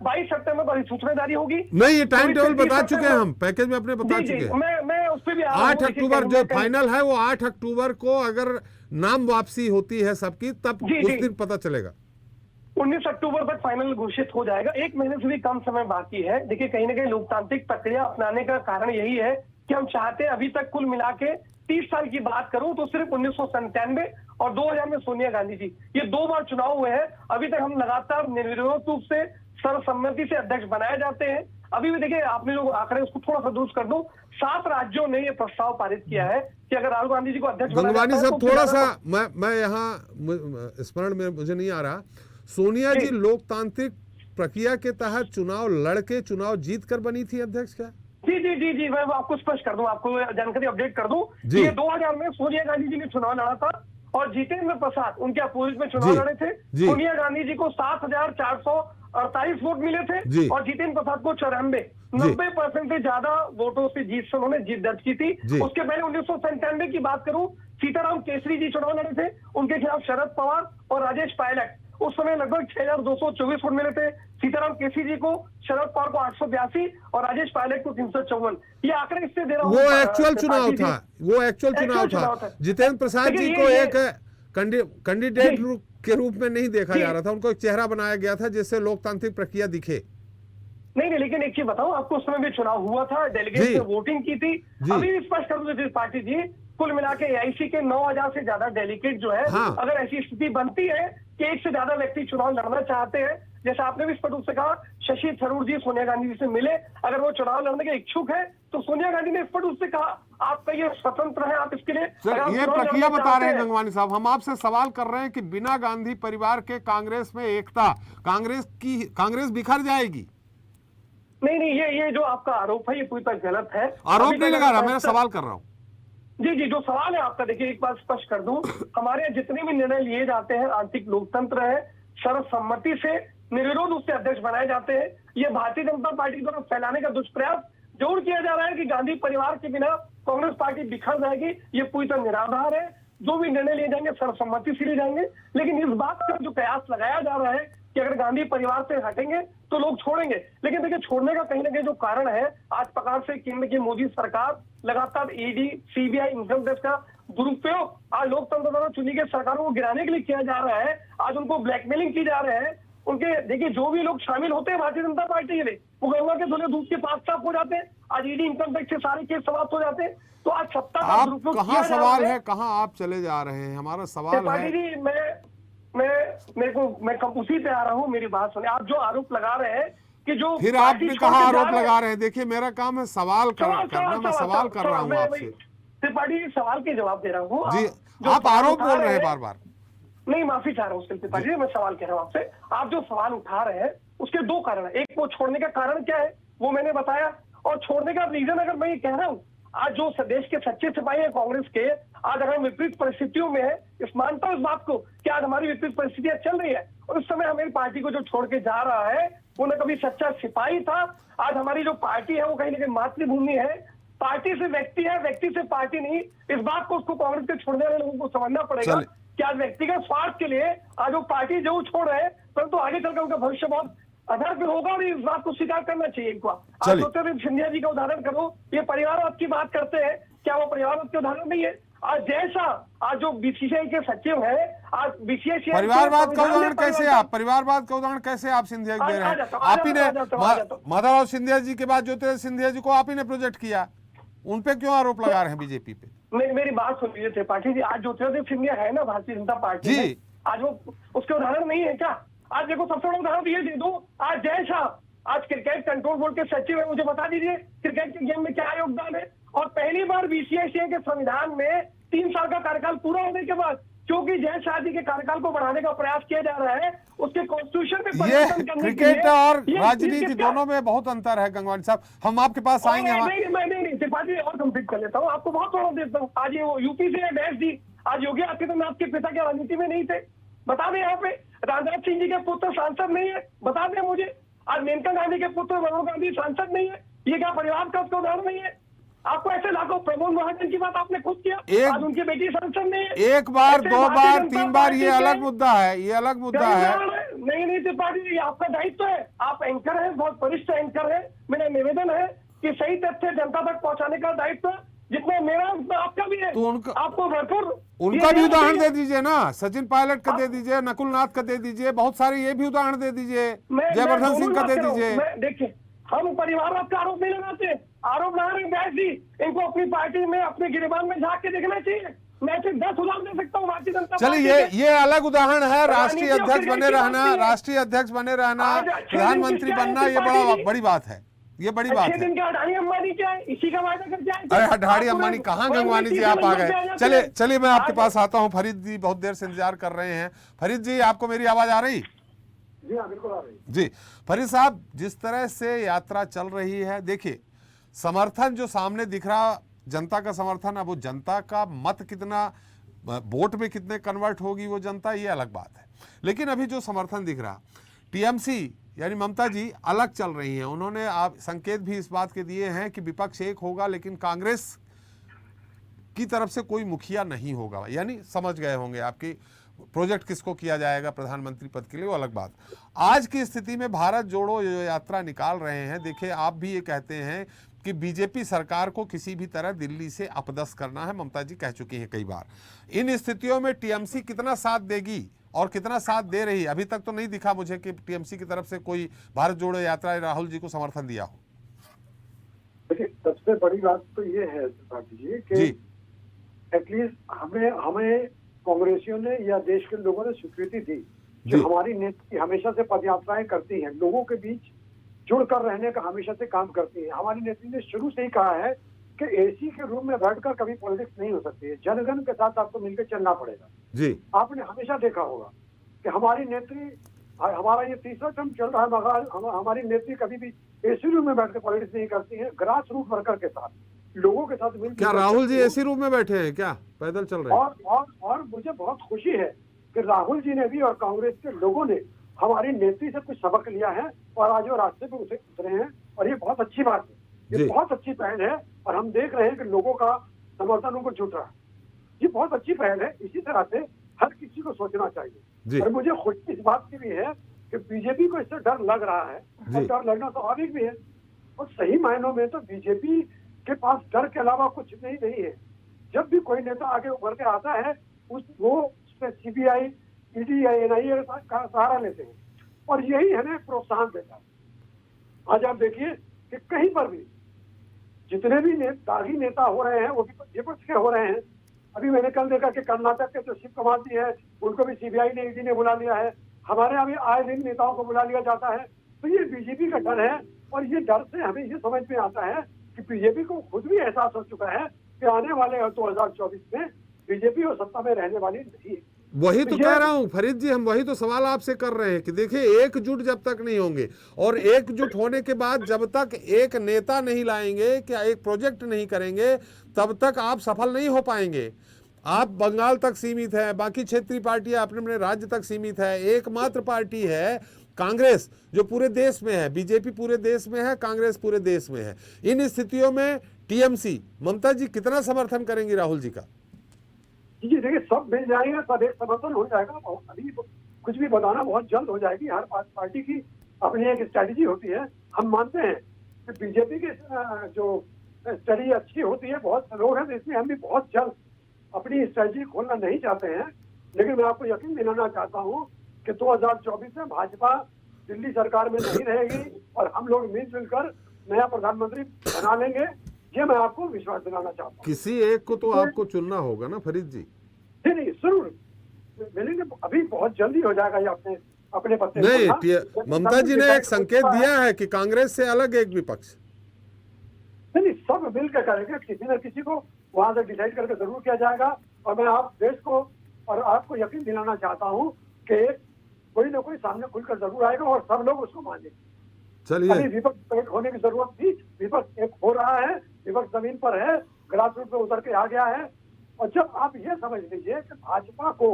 22 सितंबर को अधिसूचना जारी होगी। नहीं, ये टाइम टेबल बता चुके हैं हम, पैकेज में अपने बता चुके हैं। मैं उस पर भी 8 अक्टूबर जो फाइनल है, वो 8 अक्टूबर को अगर नाम वापसी होती है सबकी, तब उस दिन पता चलेगा। 19 अक्टूबर तक फाइनल घोषित हो जाएगा। 1 महीने से भी कम समय बाकी है। देखिए, कहीं ना कहीं लोकतांत्रिक प्रक्रिया अपनाने का कारण यही है कि हम चाहते हैं, अभी तक कुल मिला के 30 साल की बात करूं तो सिर्फ 1997 और 2000 में सोनिया गांधी जी, ये 2 बार चुनाव हुए हैं। अभी तक हम लगातार निर्विरोध रूप से सर्वसम्मति से अध्यक्ष बनाए जाते हैं। अभी भी देखिए, आपने जो आंकड़े उसको थोड़ा सा दुरुस्त कर दूं, 7 राज्यों ने ये प्रस्ताव पारित किया है कि अगर राहुल गांधी जी को अध्यक्ष गंगवानी साहब, थोड़ा सा मैं यहाँ स्मरण में मुझे नहीं आ रहा, सोनिया जी लोकतांत्रिक प्रक्रिया के तहत चुनाव लड़के चुनाव जीत कर बनी थी अध्यक्ष क्या? जी जी जी जी, मैं आपको स्पष्ट कर दूं, आपको जानकारी अपडेट कर दूं। ये 2000 में सोनिया गांधी जी ने चुनाव लड़ा था और जितेंद्र प्रसाद उनके अपोजिट में चुनाव लड़े थे। सोनिया गांधी जी को 7,448 वोट मिले थे और जितेंद्र प्रसाद को 90% से ज्यादा वोटों से जीत से उन्होंने जीत दर्ज की थी। उसके पहले 1997 की बात करूं, सीताराम केसरी जी चुनाव लड़े थे, उनके खिलाफ शरद पवार और राजेश पायलट। उस समय लगभग 6,224 वोट मिले थे सीताराम केसरी जी को, शरद पवार को 882 और राजेश पायलट को 354। ये आंकड़े इससे दे रहा हूं। वो एक्चुअल चुनाव था, वो एक्चुअल चुनाव था। जितेंद्र प्रसाद जी को एक कैंडिडेट के रूप में नहीं देखा जा रहा था, उनको एक चेहरा बनाया गया था जिससे लोकतांत्रिक प्रक्रिया दिखे। नहीं, लेकिन एक चीज बताओ, आपको उस समय भी चुनाव हुआ था, डेलीगेट ने वोटिंग की थी। अभी भी स्पष्ट कर दूं पार्टी जी, कुल मिला के एआईसी के 9,000 से ज्यादा डेलीगेट जो है, अगर ऐसी स्थिति बनती है कि एक से ज्यादा व्यक्ति चुनाव लड़ना चाहते हैं, जैसे आपने भी स्पष्ट रूप से कहा, शशि थरूर जी सोनिया गांधी जी से मिले, अगर वो चुनाव लड़ने के इच्छुक है तो सोनिया गांधी ने स्पष्ट रूप से कहा आपका ये स्वतंत्र है, आप इसके लिए ये प्रक्रिया बता रहे हैं गंगवानी साहब। हम आपसे सवाल कर रहे हैं कि बिना गांधी परिवार के कांग्रेस में एकता, कांग्रेस बिखर जाएगी? नहीं, ये जो आपका आरोप है ये पूरी तरह गलत है। आरोप नहीं लगा रहा, मैं सवाल कर रहा हूँ। जी, जो सवाल है आपका, देखिए एक बात स्पष्ट कर दूं, हमारे यहाँ जितने भी निर्णय लिए जाते हैं, आंतरिक लोकतंत्र है, सर्वसम्मति से निर्विरोध उससे अध्यक्ष बनाए जाते हैं। ये भारतीय जनता पार्टी द्वारा फैलाने का दुष्प्रयास जरूर किया जा रहा है कि गांधी परिवार के बिना कांग्रेस पार्टी बिखर जाएगी, ये पूरी तरह निराधार है। जो भी निर्णय लिए जाएंगे सर्वसम्मति से लिए जाएंगे, लेकिन इस बात का जो प्रयास लगाया जा रहा है कि अगर गांधी परिवार से हटेंगे तो लोग छोड़ेंगे, लेकिन देखिए छोड़ने का कहीं ना कहीं जो कारण है, आज प्रकार से केंद्र की मोदी सरकार लगातार ईडी, सीबीआई, इनकम टैक्स का दुरुपयोग आज लोकतंत्र द्वारा चुनी गई सरकारों को गिराने के लिए किया जा रहा है। आज उनको ब्लैकमेलिंग की जा रहे हैं। उनके देखिए जो भी लोग शामिल होते हैं भारतीय जनता पार्टी के, वो गंगा के धुले दूध के पास साफ हो जाते हैं। आज ईडी, इनकम टैक्स से सारे केस समाप्त हो जाते हैं। तो आज सत्ता का दुरुपयोग कहाँ सवाल है, कहाँ आप चले जा रहे हैं? हमारा सवाल है जी, मैं उसी पे आ रहा हूँ, मेरी बात सुनिए। आप जो आरोप लगा रहे हैं कि जो फिर पार्टी आपने छोड़ कहा के जा आरोप रहे हैं- लगा रहे हैं। देखिए मेरा काम है सवाल करना, मैं सवाल कर रहा हूँ आपसे। त्रिपाठी जी सवाल के जवाब दे रहा हूँ। जी, जो आप सवाल आरोप उठा बोल रहे हैं हैं- बार बार। नहीं, माफी चाह रहा हूँ उसके त्रिपाठी जी, मैं सवाल कह रहा हूँ आपसे। आप जो सवाल उठा रहे हैं उसके दो कारण है। एक, वो छोड़ने का कारण क्या है वो मैंने बताया, और छोड़ने का रीजन अगर मैं ये कह रहा हूँ, आज जो देश के सच्चे सिपाही है कांग्रेस के, आज अगर विपरीत परिस्थितियों में है, इस मानता हूँ इस बात को कि आज हमारी विपरीत परिस्थितियां चल रही है, और उस समय हमारी पार्टी को जो छोड़ के जा रहा है वो न कभी सच्चा सिपाही था। आज हमारी जो पार्टी है वो कहीं ना कहीं मातृभूमि है। पार्टी से व्यक्ति है, व्यक्ति से पार्टी नहीं। इस बात को उसको कांग्रेस के छोड़ने वाले लोगों को समझना पड़ेगा कि आज व्यक्तिगत स्वार्थ के लिए आज वो पार्टी जो छोड़ रहे हैं, परंतु आगे चलकर उनका भविष्य बहुत अधर में होगा, और इस बात को स्वीकार करना चाहिए इनको। आज ज्योतिरादित्य सिंधिया जी का उदाहरण करो, ये परिवारवाद की बात करते हैं, क्या वो परिवारवाद के उदाहरण नहीं है? आज जैसा आज जो बीसीसीआई के सचिव है, आज बीसीसीआई परिवारवाद का उदाहरण कैसे आप परिवारवाद का उदाहरण कैसे आप सिंधिया दे रहे हैं? आप ही ने माधवराव सिंधिया जी के बाद ज्योतिरादित्य सिंधिया जी को आप ही ने प्रोजेक्ट किया, उन पे क्यों आरोप लगा रहे हैं बीजेपी पे? मेरी बात सुन लीजिए त्रिपाठी जी, आज ज्योतिरादित्य सिंधिया है ना भारतीय जनता पार्टी में, आज वो उसके उदाहरण नहीं है क्या? आज देखो सबसे बड़ा उदाहरण ये दे दो, आज जैसा आज क्रिकेट कंट्रोल बोर्ड के सचिव है, मुझे बता दीजिए क्रिकेट के गेम में क्या योगदान है। और पहली बार बीसीसीआई के संविधान में 3 साल का कार्यकाल पूरा होने के बाद, क्योंकि जय शाह जी के कार्यकाल को बढ़ाने का प्रयास किया जा रहा है, उसके कॉन्स्टिट्यूशन में परिवर्तन करने के लिए। क्रिकेट और राजनीति दोनों में बहुत अंतर है गंगवानी साहब, हम आपके पास आएंगे। नहीं त्रिपाठी और कंप्लीट कर लेता हूँ, आपको बहुत थोड़ा देता हूँ। आज ये यूपी से डैश दी, आज योगी आदित्यनाथ के पिता के राजनीति में नहीं थे, बता दें। यहाँ पे राजनाथ सिंह जी के पुत्र सांसद नहीं है, बता दें मुझे। आज मेनका गांधी के पुत्र मनोहर गांधी सांसद नहीं है, ये क्या परिवार का उसका उदाहरण नहीं है? आपको ऐसे लाखों प्रमोद महाजन की बात आपने खुद किया, आज उनकी बेटी सांसद नहीं है। एक बार, 2 बार, 3 बार, ये अलग मुद्दा है, ये अलग मुद्दा है। नहीं त्रिपाठी जी, आपका दायित्व है, आप एंकर है, बहुत वरिष्ठ एंकर है। मेरा निवेदन है कि सही तथ्य जनता तक पहुंचाने का दायित्व जितना मेरा उतना आपका भी है। तो आपको भरपूर उनका भी उदाहरण दे दीजिए ना, सचिन पायलट का दे दीजिए, नकुल नाथ का दे दीजिए, बहुत सारे ये भी उदाहरण दे दीजिए, जयवर्धन सिंह का दे दीजिए। देखिए, हम परिवारवाद का आरोप नहीं लगाते, आरोप लगा रहे हैं जी, इनको अपनी पार्टी में अपने गिरेबान में झांक के देखना चाहिए। मैं सिर्फ 10 उदाहरण दे सकता हूँ भारतीय जनता पार्टी। चलिए ये अलग उदाहरण है, राष्ट्रीय अध्यक्ष बने रहना, राष्ट्रीय अध्यक्ष बने रहना, प्रधानमंत्री बनना, ये बड़ी बात है, ये बड़ी बात है। 6 दिन के अडानी अंबानी क्या है, इसी का वायदा करके आए। अरे अडानी अंबानी कहाँ गंगवानी जी आप आ गए। चलिए मैं आपके पास आता हूँ। फरीद जी बहुत देर से इंतजार कर रहे हैं। फरीद जी आपको मेरी आवाज आ रही? जी हाँ, बिल्कुल आ रही। जी फरीद साहब, जिस तरह से यात्रा चल रही है, देखिए समर्थन जो सामने दिख रहा, जनता का समर्थन, अब वो जनता का मत कितना वोट में कितने कन्वर्ट होगी वो जनता, ये अलग बात है। लेकिन अभी जो समर्थन दिख रहा, टीएमसी यानी ममता जी अलग चल रही हैं। उन्होंने आप संकेत भी इस बात के दिए हैं कि विपक्ष एक होगा लेकिन कांग्रेस की तरफ से कोई मुखिया नहीं होगा, यानी समझ गए होंगे आपकी प्रोजेक्ट किसको किया जाएगा प्रधानमंत्री पद के लिए, वो अलग बात। आज की स्थिति में भारत जोड़ो जो यात्रा निकाल रहे हैं, देखिए आप भी ये कहते हैं कि बीजेपी सरकार को किसी भी तरह दिल्ली से अपदस्थ करना है, ममता जी कह चुकी हैं कई बार। इन स्थितियों में टीएमसी कितना साथ देगी और कितना साथ दे रही है? अभी तक तो नहीं दिखा मुझे कि टीएमसी की तरफ से कोई भारत जोड़ो यात्रा राहुल जी को समर्थन दिया हो। देखिए सबसे बड़ी बात तो ये है जी कि एटलीस्ट हमें कांग्रेसियों ने या देश के लोगों ने स्वीकृति दी जो हमारी नेत्री हमेशा से पदयात्राएं करती हैं, लोगों के बीच जुड़कर रहने का हमेशा से काम करती है। हमारी नेत्री ने शुरू से ही कहा है कि एसी के रूम में बैठकर कभी पॉलिटिक्स नहीं हो सकती है, जनगण के साथ आपको मिलकर चलना पड़ेगा। जी आपने हमेशा देखा होगा कि हमारी नेत्री, हमारा ये तीसरा टर्म चल रहा है, मगर हमारी नेत्री कभी भी एसी रूम में बैठकर पॉलिटिक्स नहीं करती है, ग्रास रूट वर्कर के साथ, लोगों के साथ मिलकर। क्या राहुल जी एसी रूम में बैठे हैं क्या, पैदल चल रहे हैं? और मुझे बहुत खुशी है कि राहुल जी ने भी और कांग्रेस के लोगों ने हमारी नेत्री से कुछ सबक लिया है और आज वो रास्ते पे उतरे हैं, और ये बहुत अच्छी बात है, ये बहुत अच्छी पहल है। और हम देख रहे हैं कि लोगों का समर्थन उनको जुट रहा है, ये बहुत अच्छी पहल है। इसी तरह से हर किसी को सोचना चाहिए। और मुझे खुशी इस बात की भी है कि बीजेपी को इससे डर लग रहा है, और डर लगना स्वाभाविक भी है। और सही मायनों में तो बीजेपी के पास डर के अलावा कुछ नहीं है। जब भी कोई नेता आगे उभर के आता है वो उसमें सीबीआई, ईडी या एनआईए का सहारा लेते हैं, और यही हमें प्रोत्साहन देता है। आज आप देखिए कि कहीं पर भी जितने भी दागी नेता हो रहे हैं वो विपक्ष के हो रहे हैं। अभी मैंने कल देखा कि कर्नाटक के जो शिव कुमार जी है उनको भी सीबीआई ने, ईडी ने बुला लिया है। हमारे यहाँ भी आए दिन नेताओं को बुला लिया जाता है। तो ये बीजेपी का डर है, और ये डर से हमें ये समझ में आता है कि बीजेपी को खुद भी एहसास हो चुका है कि आने वाले 2024 में बीजेपी और सत्ता में रहने वाली नहीं है। वही तो कह रहा हूं फरीद जी, हम वही तो सवाल आपसे कर रहे हैं कि देखिए एकजुट जब तक नहीं होंगे, और एकजुट होने के बाद जब तक एक नेता नहीं लाएंगे, क्या एक प्रोजेक्ट नहीं करेंगे, तब तक आप सफल नहीं हो पाएंगे। आप बंगाल तक सीमित है, बाकी क्षेत्रीय पार्टियां अपने अपने राज्य तक सीमित है, एकमात्र पार्टी है कांग्रेस जो पूरे देश में है। बीजेपी पूरे देश में है, कांग्रेस पूरे देश में है। इन स्थितियों में टीएमसी, ममता जी कितना समर्थन करेंगी राहुल जी का? जी देखिए, सब मिल जाएंगे, सब एक समर्थन हो जाएगा। अभी कुछ भी बताना बहुत जल्द हो जाएगी। हर पार्टी की अपनी एक स्ट्रैटेजी होती है। हम मानते हैं कि बीजेपी की जो स्ट्रैटेजी अच्छी होती है, बहुत लोग हैं, तो इसलिए हम भी बहुत जल्द अपनी स्ट्रैटेजी खोलना नहीं चाहते हैं। लेकिन मैं आपको यकीन दिलाना चाहता हूँ कि 2024 में भाजपा दिल्ली सरकार में नहीं रहेगी, और हम लोग मिलजुल कर नया प्रधानमंत्री बना लेंगे। ये मैं आपको विश्वास दिलाना चाहता हूँ। किसी एक को तो आपको चुनना होगा ना फरीद जी? नहीं, जरूर मिलेंगे, अभी बहुत जल्दी हो जाएगा ये अपने पत्ते नहीं, ममता जी ने एक संकेत दिया है कि कांग्रेस से अलग एक विपक्ष। नहीं, सब मिलकर करेंगे, किसी न किसी को वहां से डिसाइड करके जरूर किया जाएगा। और मैं आप देश को और आपको यकीन दिलाना चाहता हूँ कि कोई ना कोई सामने खुलकर जरूर आएगा, और सब लोग उसको मानेंगे। चलिए, अभी विपक्ष एक होने की जरूरत थी, विपक्ष एक हो रहा है, विपक्ष जमीन पर है, ग्रासरूट पे उतर के आ गया है। और जब आप ये समझ लीजिए कि भाजपा को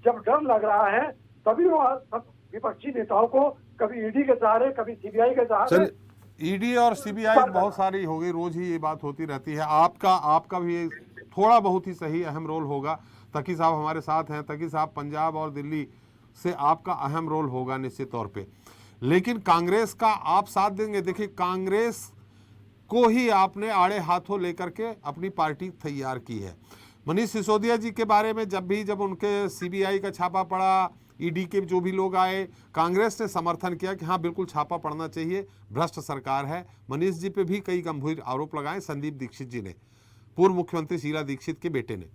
जब डर लग रहा है, तभी वो सब विपक्षी नेताओं को कभी ईडी के सहारे, कभी सीबीआई के सहारे। ईडी और सीबीआई बहुत सारी हो गई, रोज ही ये बात होती रहती है। आपका भी थोड़ा बहुत ही सही अहम रोल होगा। तकी साहब हमारे साथ हैं, तकी साहब पंजाब और दिल्ली से आपका अहम रोल होगा निश्चित तौर पे, लेकिन कांग्रेस का आप साथ देंगे? देखिए, कांग्रेस को ही आपने आड़े हाथों लेकर के अपनी पार्टी तैयार की है। मनीष सिसोदिया जी के बारे में जब उनके सीबीआई का छापा पड़ा, ईडी के जो भी लोग आए, कांग्रेस ने समर्थन किया कि हाँ बिल्कुल छापा पड़ना चाहिए, भ्रष्ट सरकार है। मनीष जी पे भी कई गंभीर आरोप लगाए संदीप दीक्षित जी ने, पूर्व मुख्यमंत्री शीला दीक्षित के बेटे ने,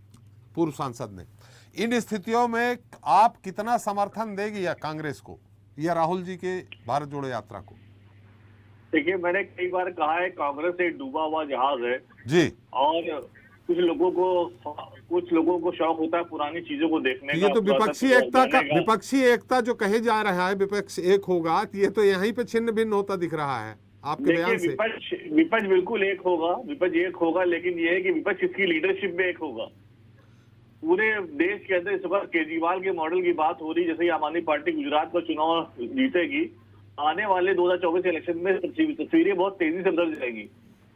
पूर्व सांसद ने। इन स्थितियों में आप कितना समर्थन देगी या कांग्रेस को या राहुल जी के भारत जोड़ो यात्रा को? देखिए, मैंने कई बार कहा है कांग्रेस एक डूबा हुआ जहाज है जी, और कुछ लोगों को शौक होता है पुरानी चीजों को देखने का। ये तो विपक्षी एकता जो कहे जा रहा है, विपक्ष एक होगा, ये तो यहीं पे छिन्न भिन्न होता दिख रहा है आपके बयान से। विपक्ष बिल्कुल एक होगा, लेकिन ये है कि विपक्ष किसकी लीडरशिप में एक होगा। पूरे देश के अंदर इस वक्त केजरीवाल के मॉडल की बात हो रही, जैसे आम आदमी पार्टी गुजरात का चुनाव जीतेगी, आने वाले 2024 इलेक्शन में तस्वीरें बहुत तेजी से बदल जाएंगी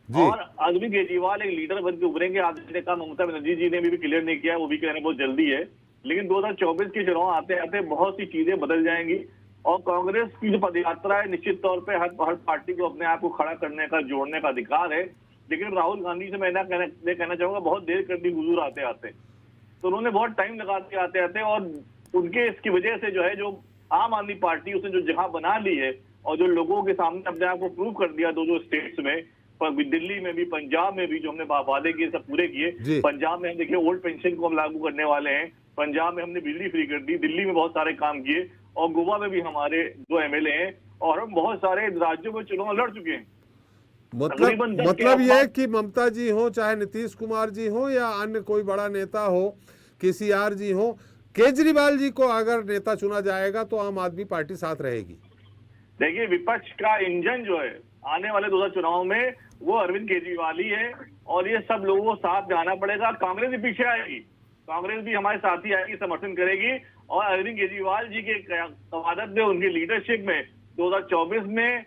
और अरविंद केजरीवाल एक लीडर बन के उभरेंगे। आपने कहा ममता बनर्जी जी ने भी क्लियर नहीं किया, वो भी कहने बहुत जल्दी है, लेकिन 2024 के चुनाव आते आते बहुत सी चीजें बदल जाएंगी और कांग्रेस की जो पदयात्रा है निश्चित तौर पर हर पार्टी को अपने आप को खड़ा करने का, जोड़ने का अधिकार है। लेकिन राहुल गांधी से मैं कहना चाहूंगा, बहुत देर कर दी हुजूर आते आते, तो उन्होंने बहुत टाइम लगा दिया आते आते, और उनके इसकी वजह से जो है, जो आम आदमी पार्टी उसने जो जगह बना ली है और जो लोगों के सामने अपने आप को प्रूव कर दिया दो स्टेट्स में, दिल्ली में भी, पंजाब में भी, जो हमने वादे किए सब पूरे किए। पंजाब में हम देखिए ओल्ड पेंशन को हम लागू करने वाले हैं, पंजाब में हमने बिजली फ्री कर दी, दिल्ली में बहुत सारे काम किए और गोवा में भी हमारे 2 MLA हैं और हम बहुत सारे राज्यों में चुनाव लड़ चुके हैं। मतलब यह कि ममता जी हो, चाहे नीतीश कुमार जी हो या अन्य कोई बड़ा नेता हो, केसीआर जी हो, केजरीवाल जी को अगर नेता चुना जाएगा तो आम आदमी पार्टी साथ रहेगी। देखिए, विपक्ष का इंजन जो है आने वाले 2000 चुनाव में वो अरविंद केजरीवाल ही है और ये सब लोगों को साथ जाना पड़ेगा। कांग्रेस भी पीछे आएगी, कांग्रेस भी हमारे साथ ही आएगी, समर्थन करेगी और अरविंद केजरीवाल जी के क़यादत में, उनकी लीडरशिप में 2024 में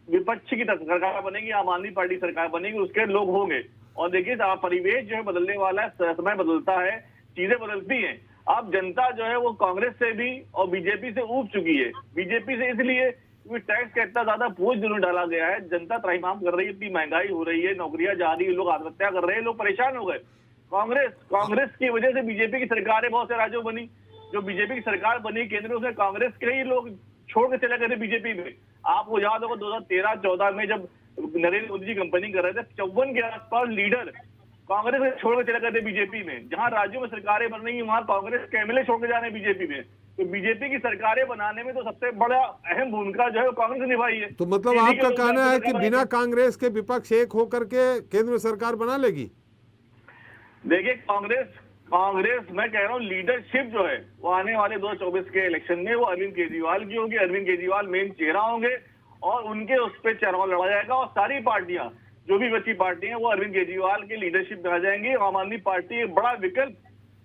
विपक्ष की सरकार बनेगी, आम आदमी पार्टी सरकार बनेगी, उसके लोग होंगे। और देखिए, परिवेश जो है बदलने वाला है, समय बदलता है, चीजें बदलती हैं। अब जनता जो है वो कांग्रेस से भी और बीजेपी से ऊब चुकी है। बीजेपी से इसलिए क्योंकि टैक्स का इतना ज्यादा बोझ जरूर डाला गया है, जनता त्राहिमाम कर रही है, इतनी महंगाई हो रही है, नौकरियां जा रही है, लोग आत्महत्या कर रहे हैं, लोग परेशान हो गए। कांग्रेस की वजह से बीजेपी की सरकारें बहुत से राज्यों बनी, जो बीजेपी की सरकार बनी केंद्र में, उसमें कांग्रेस के ही लोग छोड़ के चले गए थे बीजेपी में। आपको याद होगा 2013-14 में जब नरेंद्र मोदी जी कंपनी कर रहे थे, 54 के आसपास लीडर कांग्रेस से छोड़ के चले गए थे बीजेपी में। जहां राज्यों में सरकारें बन रही है वहां कांग्रेस के MLA छोड़ के जा रहे हैं बीजेपी में। तो बीजेपी की सरकारें बनाने में तो सबसे बड़ा अहम भूमिका जो है वो कांग्रेस ने निभाई है। तो मतलब इन्हीं आपका के लोग कहना है कि सरकार बिना कांग्रेस के विपक्ष एक होकर के केंद्र में सरकार बना लेगी? देखिए, कांग्रेस मैं कह रहा हूँ लीडरशिप जो है वो आने वाले 2024 के इलेक्शन में वो अरविंद केजरीवाल की होगी। अरविंद केजरीवाल मेन चेहरा होंगे और उनके उस पर चुनाव लड़ा जाएगा और सारी पार्टियां, जो भी बची पार्टी हैं, वो अरविंद केजरीवाल की लीडरशिप में आ जाएंगी। आम आदमी पार्टी एक बड़ा विकल्प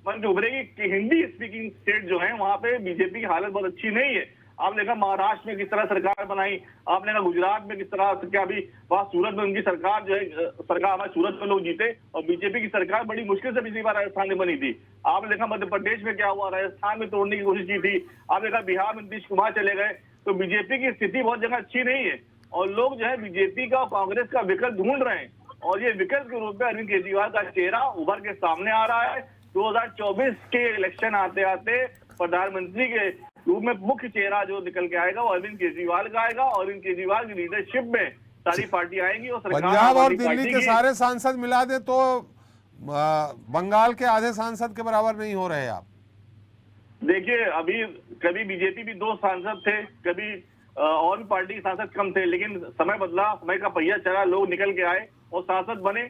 बन के उभरेगी कि हिंदी स्पीकिंग स्टेट जो है वहां पे बीजेपी की हालत बहुत अच्छी नहीं है। आपने देखा महाराष्ट्र में किस तरह सरकार बनाई, आपने देखा गुजरात में किस तरह क्या अभी वहां सूरत में उनकी सरकार जो है, सरकार हमारे सूरत में लोग जीते और बीजेपी की सरकार बड़ी मुश्किल से पिछली बार राजस्थान में बनी थी। आपने देखा मध्य प्रदेश में क्या हुआ, राजस्थान में तोड़ने की कोशिश की थी। आपने देखा बिहार में नीतीश कुमार चले गए। तो बीजेपी की स्थिति बहुत जगह अच्छी नहीं है और लोग जो है बीजेपी का और कांग्रेस का विकल्प ढूंढ रहे हैं और ये विकल्प के रूप में अरविंद केजरीवाल का चेहरा उभर के सामने आ रहा है। 2024 के इलेक्शन आते आते प्रधानमंत्री के रूप में मुख्य चेहरा जो निकल के आएगा वो अरविंद केजरीवाल का आएगा और अरविंद केजरीवाल की लीडरशिप में सारी पार्टी आएंगी और सरकार पंजाब और आम आदमी दिल्ली पार्टी के की- सारे सांसद मिला दे तो बंगाल के आधे सांसद के बराबर नहीं हो रहे आप। देखिए, अभी कभी बीजेपी भी 2 सांसद थे, कभी और भी पार्टी के सांसद कम थे, लेकिन समय बदला, समय का पहिया चला, लोग निकल के आए और सांसद बने।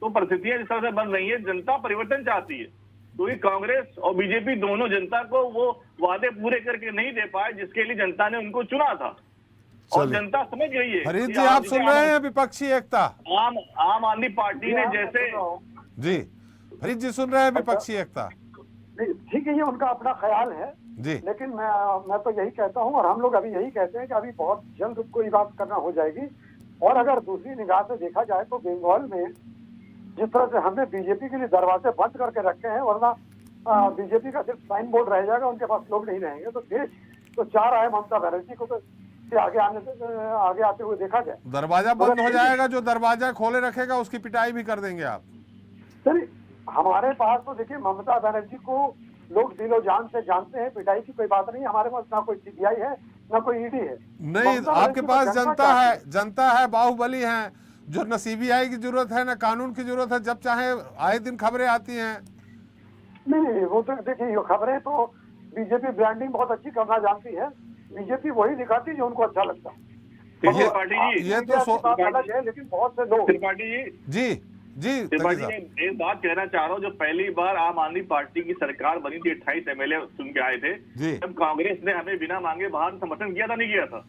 तो परिस्थितियां जिस तरह से बन रही है, जनता परिवर्तन चाहती है। तो ये कांग्रेस और बीजेपी दोनों जनता को वो वादे पूरे करके नहीं दे पाए जिसके लिए जनता ने उनको चुना था और चलिए। जनता समझ गई है फरीद कि जी, आप सुन रहे हैं विपक्षी एकता? आम आदमी पार्टी ने जैसे जी, फरीद जी सुन रहे हैं विपक्षी एकता? नहीं, ठीक है, ये उनका अपना ख्याल है जी। लेकिन मैं तो यही कहता हूँ और हम लोग अभी यही कहते हैं कि अभी बहुत जल्द कोई बात करना हो जाएगी। और अगर दूसरी निगाह से देखा जाए तो बंगाल में जिस तरह से हमने बीजेपी के लिए दरवाजे बंद करके रखे हैं, वरना बीजेपी का सिर्फ साइन बोर्ड रह जाएगा, उनके पास लोग नहीं रहेंगे। तो देश तो चाह रहा है ममता बनर्जी को तो आगे आते हुए देखा जाए। दरवाजा बंद हो जाएगा, जो दरवाजा खोले रखेगा उसकी पिटाई भी कर देंगे आप। चलिए, हमारे पास तो देखिए ममता बनर्जी को लोग दिलो जान से जानते हैं, पिटाई की कोई बात नहीं। हमारे पास ना कोई सीबीआई है ना कोई ईडी है। नहीं, ममता आपके बनर्जी को पास जनता चाहती है, जनता है, बाहुबली है, जो न सीबीआई की जरूरत है न कानून की जरूरत है। जब चाहे आए दिन खबरें आती हैं। नहीं, वो तो देखिए, ये खबरें तो बीजेपी ब्रांडिंग बहुत अच्छी करना जानती है। बीजेपी वही दिखाती है जो उनको अच्छा लगता है। त्रिपाठी जी, ये तो बात अलग है, लेकिन बहुत से लोग त्रिपाठी जी, जी जी त्रिपाठी तकी जी, साहब। एक बात कहना चाह रहा हूँ। जब पहली बार आम आदमी पार्टी की सरकार बनी थी, 28 एमएलए चुन के आए थे, जी। तब कांग्रेस ने हमें बिना मांगे बाहर समर्थन किया था, नहीं किया था?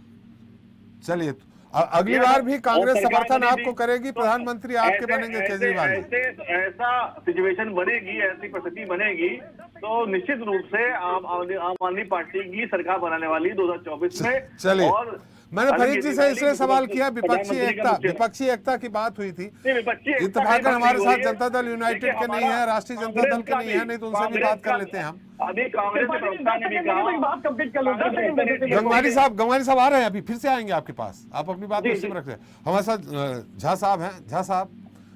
चलिए, अगली बार भी कांग्रेस और सरकार समर्थन बनी आपको थी, करेगी, तो प्रधानमंत्री आपके ऐसे- बनेंगे ऐसे- केजरीवाल जी। ऐसा सिचुएशन बनेगी, ऐसी परिस्थिति बनेगी तो निश्चित रूप से आम आदमी पार्टी की सरकार बनाने वाली 2024 में। चलिए, और मैंने फरीद जी से इसलिए सवाल किया, प्रधानमंत्री विपक्षी एकता की बात हुई थी। नहीं, विपक्षी एकता इत्तेफाकन की बात हमारे नहीं साथ हुई है। जनता दल यूनाइटेड देखिए, के नहीं हमारा है, राष्ट्रीय जनता कांग्रेस दल के का नहीं है, नहीं तो उनसे भी कांग्रेस बात कर का लेते हैं हम। अभी कांग्रेस के प्रवक्ता ने भी कहा, बात कंप्लीट कर लो, 10 सेकंड दे दीजिए। गंगवारी साहब आ रहे हैं, अभी फिर से आएंगे आपके पास। आप अपनी बात निश्चित रखें। हमारे साथ झा साहब हैं। झा साहब,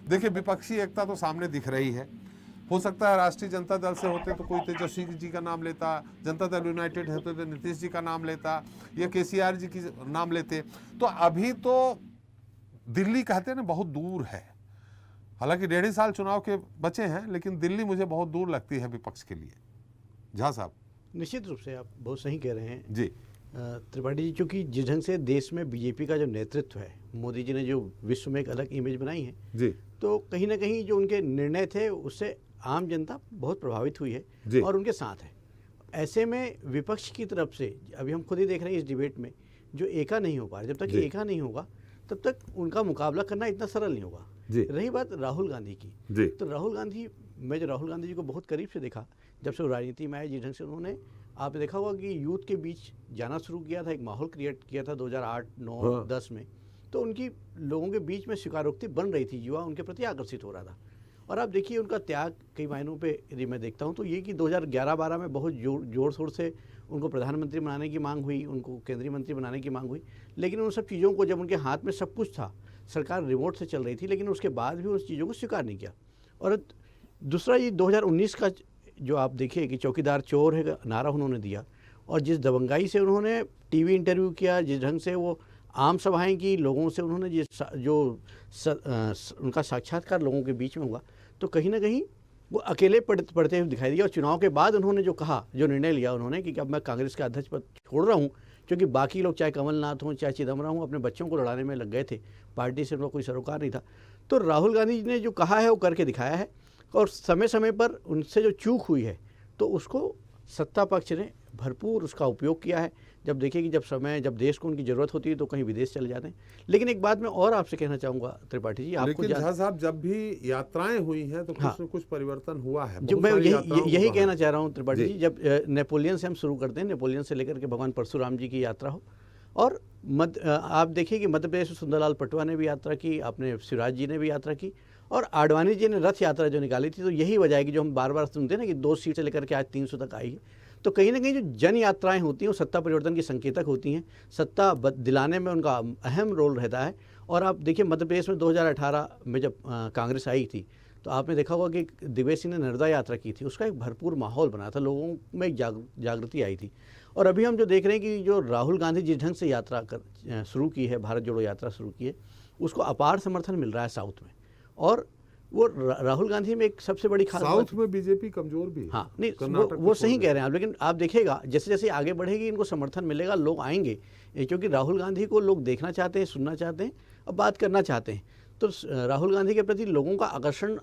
देखिए विपक्षी एकता तो सामने दिख रही है। हो सकता है राष्ट्रीय जनता दल से होते तो कोई तेजस्वी जी का नाम लेता, जनता दल यूनाइटेड होते तो नीतीश जी का नाम लेता या केसीआर जी की नाम लेते। तो अभी तो दिल्ली कहते हैं ना बहुत दूर है। हालांकि 1.5 साल चुनाव के बचे हैं, लेकिन दिल्ली मुझे बहुत दूर लगती है विपक्ष के लिए। झा साहब। निश्चित रूप से आप बहुत सही कह रहे हैं जी। त्रिपाठी जी, क्योंकि जिस ढंग से देश में बीजेपी का जो नेतृत्व है, मोदी जी ने जो विश्व में एक अलग इमेज बनाई है, जी। तो कहीं ना कहीं जो उनके निर्णय थे उससे आम जनता बहुत प्रभावित हुई है और उनके साथ है। ऐसे में विपक्ष की तरफ से अभी हम खुद ही देख रहे हैं इस डिबेट में जो एका नहीं हो पा रहा। जब तक एका नहीं होगा तब तक उनका मुकाबला करना इतना सरल नहीं होगा। रही बात राहुल गांधी की, तो राहुल गांधी, मैं जो राहुल गांधी जी को बहुत करीब से देखा जब से वो राजनीति में आए, जिस ढंग से उन्होंने, आपने देखा होगा कि यूथ के बीच जाना शुरू किया था, एक माहौल क्रिएट किया था 2008, 9, 10 में, तो उनकी लोगों के बीच में स्वीकारोक्ति बन रही थी, युवा उनके प्रति आकर्षित हो रहा था। और आप देखिए उनका त्याग कई मायनों पे यदि मैं देखता हूँ तो ये कि 2011-12 में बहुत जोर शोर से उनको प्रधानमंत्री बनाने की मांग हुई, उनको केंद्रीय मंत्री बनाने की मांग हुई, लेकिन उन सब चीज़ों को जब उनके हाथ में सब कुछ था, सरकार रिमोट से चल रही थी, लेकिन उसके बाद भी उस चीज़ों को स्वीकार नहीं किया। और दूसरा ये 2019 का जो आप देखिए कि चौकीदार चोर है नारा उन्होंने दिया, और जिस दबंगाई से उन्होंने टीवी इंटरव्यू किया, जिस ढंग से वो आम सभाएं की, लोगों से उन्होंने उनका साक्षात्कार लोगों के बीच में हुआ, तो कहीं ना कहीं वो अकेले पढ़ते हुए दिखाई दिया। और चुनाव के बाद उन्होंने जो कहा, जो निर्णय लिया उन्होंने कि अब मैं कांग्रेस का अध्यक्ष पद छोड़ रहा हूँ, क्योंकि बाकी लोग चाहे कमलनाथ हों चाहे चिदम्बरम हों अपने बच्चों को लड़ाने में लग गए थे, पार्टी से उनका कोई सरोकार नहीं था। तो राहुल गांधी जी ने जो कहा है वो करके दिखाया है, और समय समय पर उनसे जो चूक हुई है तो उसको सत्ता पक्ष ने भरपूर उसका उपयोग किया है। जब देखिए कि जब देश को उनकी ज़रूरत होती है तो कहीं विदेश चले जाते हैं। लेकिन एक बात मैं और आपसे कहना चाहूँगा त्रिपाठी जी, आपको लेकिन झा साहब जब भी यात्राएं हुई हैं तो कुछ न कुछ परिवर्तन हुआ है। जो मैं यही कहना चाह रहा हूँ त्रिपाठी जी, जब नेपोलियन से हम शुरू करते हैं, नेपोलियन से लेकर के भगवान परशुराम जी की यात्रा हो, और आप देखिए कि मध्य प्रदेश में सुंदरलाल पटवा ने भी यात्रा की, अपने शिवराज जी ने भी यात्रा की, और आडवाणी जी ने रथ यात्रा जो निकाली थी। तो यही वजह है कि जो हम बार बार सुनते हैं ना कि 2 सीट से लेकर के आज 300 तक आई है। तो कहीं ना कहीं जो जन यात्राएं होती हैं वो सत्ता परिवर्तन की संकेतक होती हैं, सत्ता दिलाने में उनका अहम रोल रहता है। और आप देखिए मध्य प्रदेश में 2018 में जब कांग्रेस आई थी तो आपने देखा होगा कि दिग्विजय सिंह ने नर्मदा यात्रा की थी, उसका एक भरपूर माहौल बना था, लोगों में एक जागृति आई थी। और अभी हम जो देख रहे हैं कि जो राहुल गांधी जिस ढंग से यात्रा शुरू की है, भारत जोड़ो यात्रा शुरू की है, उसको अपार समर्थन मिल रहा है साउथ में। और वो राहुल गांधी में एक सबसे बड़ी खास साउथ में बीजेपी कमजोर भी है। हाँ, नहीं वो सही कह रहे हैं आप, लेकिन आप देखिएगा जैसे जैसे आगे बढ़ेगी इनको समर्थन मिलेगा, लोग आएंगे, क्योंकि राहुल गांधी को लोग देखना चाहते हैं, सुनना चाहते हैं और बात करना चाहते हैं। तो राहुल गांधी के प्रति लोगों का आकर्षण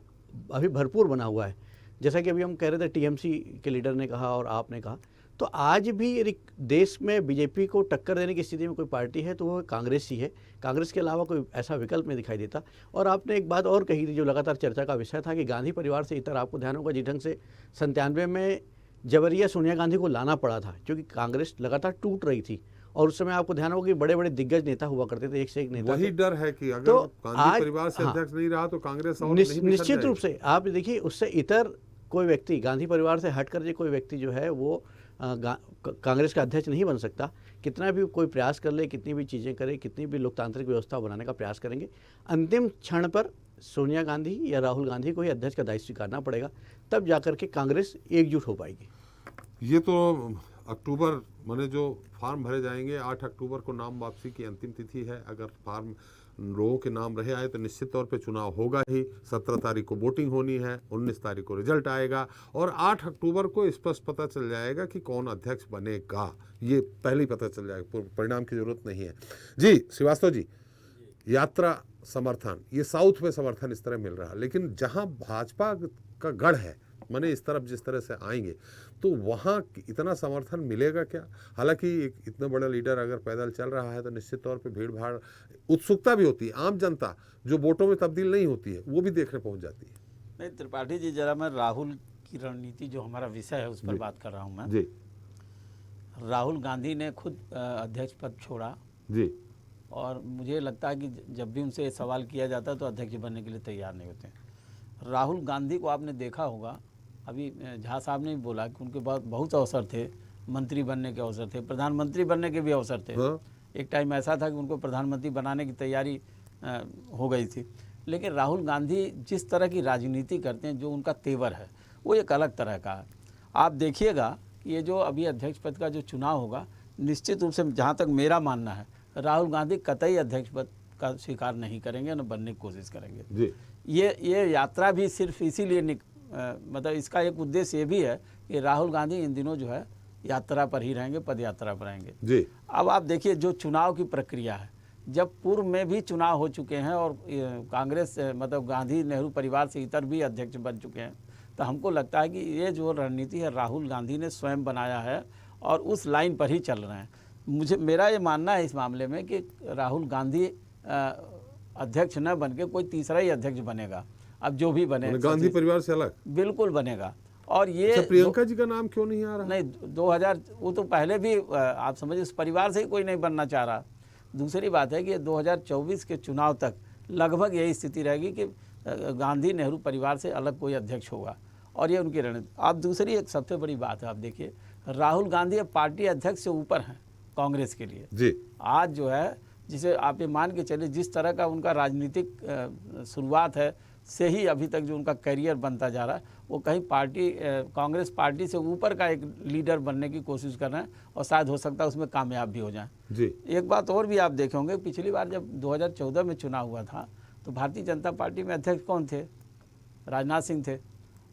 अभी भरपूर बना हुआ है। जैसा कि अभी हम कह रहे थे, टीएमसी के लीडर ने कहा और आपने कहा, तो आज भी देश में बीजेपी को टक्कर देने की स्थिति में कोई पार्टी है तो वो कांग्रेस ही है। कांग्रेस के अलावा कोई ऐसा विकल्प नहीं दिखाई देता। और आपने एक बात और कही थी जो लगातार चर्चा का विषय था कि गांधी परिवार से इतर, आपको ध्यान होगा जिस ढंग से 97 में जबरिया सोनिया गांधी को लाना पड़ा था, क्योंकि कांग्रेस लगातार टूट रही थी। और उस समय आपको ध्यान होगा कि बड़े बड़े दिग्गज नेता हुआ करते थे, एक से एक नेता। वही डर है कि अगर तो गांधी परिवार से अध्यक्ष नहीं रहा तो कांग्रेस और निश्चित रूप से आप देखिए उससे इतर कोई व्यक्ति, गांधी परिवार से हटकर कोई व्यक्ति जो है वो कांग्रेस का अध्यक्ष नहीं बन सकता। कितना भी कोई प्रयास कर ले, कितनी भी चीज़ें करे, कितनी भी लोकतांत्रिक व्यवस्था बनाने का प्रयास करेंगे, अंतिम क्षण पर सोनिया गांधी या राहुल गांधी को ही अध्यक्ष का दायित्व स्वीकारना पड़ेगा, तब जाकर के कांग्रेस एकजुट हो पाएगी। ये तो अक्टूबर माने जो फार्म भरे जाएंगे, 8 अक्टूबर को नाम वापसी की अंतिम तिथि है। अगर फार्म लोगों के नाम रहे आए तो निश्चित तौर पे चुनाव होगा ही। 17 तारीख को वोटिंग होनी है, 19 तारीख को रिजल्ट आएगा और 8 अक्टूबर को स्पष्ट पता चल जाएगा कि कौन अध्यक्ष बनेगा। ये पहले ही पता चल जाएगा, परिणाम की जरूरत नहीं है। जी श्रीवास्तव जी, यात्रा समर्थन, ये साउथ में समर्थन इस तरह मिल रहा है, लेकिन जहां भाजपा का गढ़ है, माने इस तरफ जिस तरह से आएंगे तो वहाँ इतना समर्थन मिलेगा क्या? हालांकि इतना बड़ा लीडर अगर पैदल चल रहा है तो निश्चित तौर पे भीड़ भाड़, उत्सुकता भी होती है। आम जनता जो वोटों में तब्दील नहीं होती है वो भी देखने पहुंच जाती है। नहीं त्रिपाठी जी, जरा मैं राहुल की रणनीति जो हमारा विषय है उस पर बात कर रहा हूँ मैं जी। राहुल गांधी ने खुद अध्यक्ष पद छोड़ा जी, और मुझे लगता है कि जब भी उनसे सवाल किया जाता है तो अध्यक्ष बनने के लिए तैयार नहीं होते। राहुल गांधी को आपने देखा होगा, अभी झा साहब ने भी बोला कि उनके बहुत अवसर थे, मंत्री बनने के अवसर थे, प्रधानमंत्री बनने के भी अवसर थे। एक टाइम ऐसा था कि उनको प्रधानमंत्री बनाने की तैयारी हो गई थी। लेकिन राहुल गांधी जिस तरह की राजनीति करते हैं, जो उनका तेवर है वो एक अलग तरह का है। आप देखिएगा कि ये जो अभी अध्यक्ष पद का जो चुनाव होगा, निश्चित रूप से जहाँ तक मेरा मानना है, राहुल गांधी कतई अध्यक्ष पद का स्वीकार नहीं करेंगे, न बनने की कोशिश करेंगे जी। ये यात्रा भी सिर्फ इसीलिए मतलब इसका एक उद्देश्य ये भी है कि राहुल गांधी इन दिनों जो है यात्रा पर ही रहेंगे, पद यात्रा पर रहेंगे जी। अब आप देखिए जो चुनाव की प्रक्रिया है, जब पूर्व में भी चुनाव हो चुके हैं और कांग्रेस मतलब गांधी नेहरू परिवार से इतर भी अध्यक्ष बन चुके हैं, तो हमको लगता है कि ये जो रणनीति है राहुल गांधी ने स्वयं बनाया है और उस लाइन पर ही चल रहे हैं। मेरा ये मानना है इस मामले में कि राहुल गांधी अध्यक्ष न बन के कोई तीसरा ही अध्यक्ष बनेगा। अब जो भी बने गांधी परिवार से अलग बिल्कुल बनेगा। और ये प्रियंका जी का नाम क्यों नहीं आ रहा? नहीं, 2000 वो तो पहले भी आप समझिए उस परिवार से ही कोई नहीं बनना चाह रहा। दूसरी बात है कि 2024 के चुनाव तक लगभग यही स्थिति रहेगी कि गांधी नेहरू परिवार से अलग कोई अध्यक्ष होगा, और ये उनकी रणनीति। अब दूसरी एक सबसे बड़ी बात है, आप देखिए राहुल गांधी अब पार्टी अध्यक्ष से ऊपर हैं कांग्रेस के लिए जी। आज जो है, जिसे आप ये मान के चलिए जिस तरह का उनका राजनीतिक शुरुआत है से ही अभी तक जो उनका करियर बनता जा रहा है, वो कहीं कांग्रेस पार्टी से ऊपर का एक लीडर बनने की कोशिश कर रहे हैं, और शायद हो सकता है उसमें कामयाब भी हो जाएं जी। एक बात और भी आप देखे होंगे, पिछली बार जब 2014 में चुनाव हुआ था तो भारतीय जनता पार्टी में अध्यक्ष कौन थे? राजनाथ सिंह थे।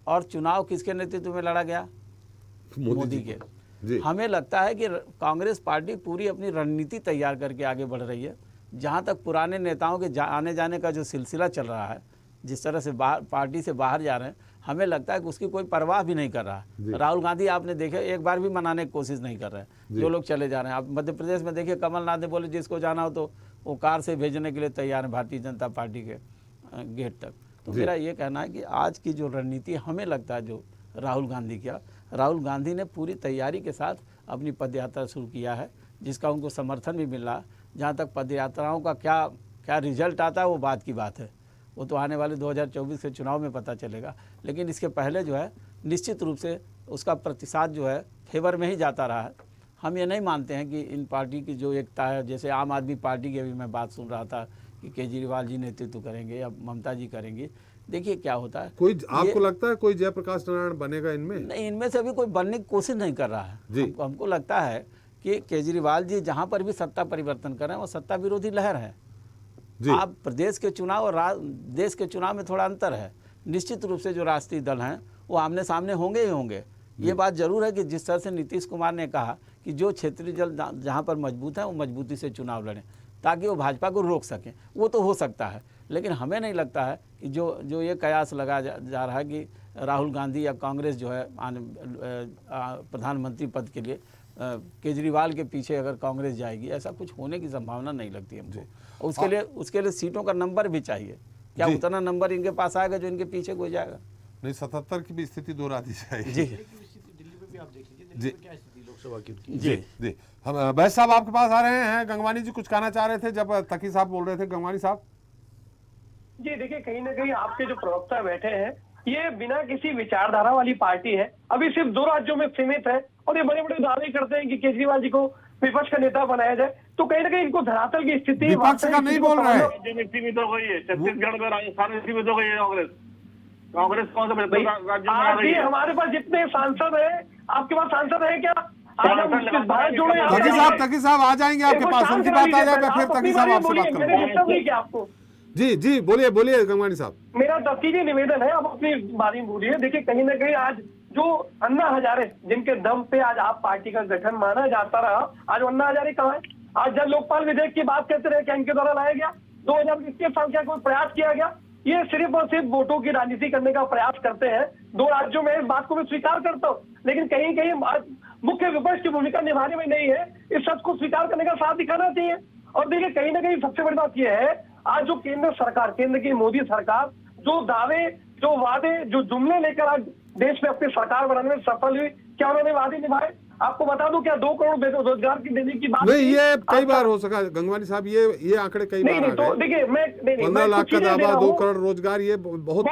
और चुनाव किसके नेतृत्व में लड़ा गया? मोदी के। हमें लगता है कि कांग्रेस पार्टी पूरी अपनी रणनीति तैयार करके आगे बढ़ रही है। जहाँ तक पुराने नेताओं के आने जाने का जो सिलसिला चल रहा है, जिस तरह से पार्टी से बाहर जा रहे हैं, हमें लगता है कि उसकी कोई परवाह भी नहीं कर रहा है। राहुल गांधी आपने देखे एक बार भी मनाने की कोशिश नहीं कर रहे हैं, जो लोग चले जा रहे हैं। आप मध्य प्रदेश में देखिए, कमलनाथ ने बोले जिसको जाना हो तो वो कार से भेजने के लिए तैयार है भारतीय जनता पार्टी के गेट तक। तो मेरा ये कहना है कि आज की जो रणनीति हमें लगता है जो राहुल गांधी ने पूरी तैयारी के साथ अपनी पदयात्रा शुरू किया है, जिसका उनको समर्थन भी मिल रहा है। जहाँ तक पदयात्राओं का क्या रिजल्ट आता है वो बात की बात है, वो तो आने वाले 2024 के चुनाव में पता चलेगा। लेकिन इसके पहले जो है निश्चित रूप से उसका प्रतिशत जो है फेवर में ही जाता रहा है। हम ये नहीं मानते हैं कि इन पार्टी की जो एकता है, जैसे आम आदमी पार्टी की अभी मैं बात सुन रहा था कि केजरीवाल जी नेतृत्व करेंगे या ममता जी करेंगी। देखिए क्या होता है, कोई आपको लगता है कोई जयप्रकाश नारायण बनेगा इनमें? नहीं, इनमें से अभी कोई बनने की कोशिश नहीं कर रहा है। हमको लगता है कि केजरीवाल जी जहाँ पर भी सत्ता परिवर्तन कर रहे हैं वो सत्ता विरोधी लहर है। आप प्रदेश के चुनाव और देश के चुनाव में थोड़ा अंतर है। निश्चित रूप से जो राष्ट्रीय दल हैं वो आमने सामने होंगे ही होंगे। ये बात जरूर है कि जिस तरह से नीतीश कुमार ने कहा कि जो क्षेत्रीय दल जहाँ पर मजबूत है वो मजबूती से चुनाव लड़ें ताकि वो भाजपा को रोक सकें, वो तो हो सकता है। लेकिन हमें नहीं लगता है कि जो ये कयास लगा जा रहा है कि राहुल गांधी या कांग्रेस जो है प्रधानमंत्री पद के लिए केजरीवाल के पीछे अगर कांग्रेस जाएगी, ऐसा कुछ होने की संभावना नहीं लगती हमको। उसके लिए सीटों का नंबर भी चाहिए। क्या उतना नंबर इनके पास आएगा जो इनके पीछे कोई जाएगा? नहीं, 77 की भी स्थिति दोहरा दी जाएगी। दिल्ली में भी आप देख लीजिए, दिल्ली में क्या स्थिति लोकसभा की। जी हम बैस साहब आपके पास आ रहे हैं। गंगवानी जी कुछ कहना चाह रहे थे जब तकी साहब बोल रहे थे। गंगवानी साहब जी देखिए, कहीं ना कहीं आपके जो प्रवक्ता बैठे हैं ये बिना किसी विचारधारा वाली पार्टी है, अभी सिर्फ 2 राज्यों में सीमित है और ये बड़े बड़े दावे करते हैं कि केजरीवाल जी को विपक्ष का नेता बनाया जाए। तो कहीं ना कहीं इनको धरातल की स्थिति विपक्ष का नहीं बोल रहे हैं। सीमित हो गई है, छत्तीसगढ़ में, राजस्थान में सीमित हो गई है कांग्रेस कौन सा राज्य में आ रही है? हमारे पास जितने सांसद है, आपके पास सांसद है क्या? भारत जोड़ो तकी साहब आ जाएंगे आपके पास, उनकी बात आ जाए फिर तकी साहब आपसे बात करूंगा। आपको जी बोलिए गंगवानी साहब। मेरा तफसीली निवेदन है, आप अपनी बारी बोलिए। देखिए कहीं ना कहीं आज जो अन्ना हजारे जिनके दम पे आज आप पार्टी का गठन माना जाता रहा, आज अन्ना हजारे कहाँ है? आज जब लोकपाल विधेयक की बात करते रहे, क्या इनके द्वारा लाया गया? 2021 साल क्या कोई प्रयास किया गया? ये सिर्फ और सिर्फ वोटों की राजनीति करने का प्रयास करते हैं। 2 राज्यों में इस बात को मैं स्वीकार करता हूँ, लेकिन कहीं कहीं मुख्य विपक्ष की भूमिका निभाने में नहीं है। इस सच को स्वीकार करने का साथ दिखाना चाहिए। और देखिए कहीं ना कहीं सबसे बड़ी बात यह है, आज जो केंद्र की मोदी सरकार जो दावे, जो वादे, जो जुमले लेकर आज देश में अपनी सरकार बनाने में सफल हुई, क्या उन्होंने वादे निभाए? आपको बता दूं, क्या 2 करोड़ रोजगार की देने की बात नहीं, ये कई बार हो सका गंगवानी साहब, ये आंकड़े कई बार आ गए। तो देखिए मैं 15 लाख का दावा, 2 करोड़ रोजगार, ये बहुत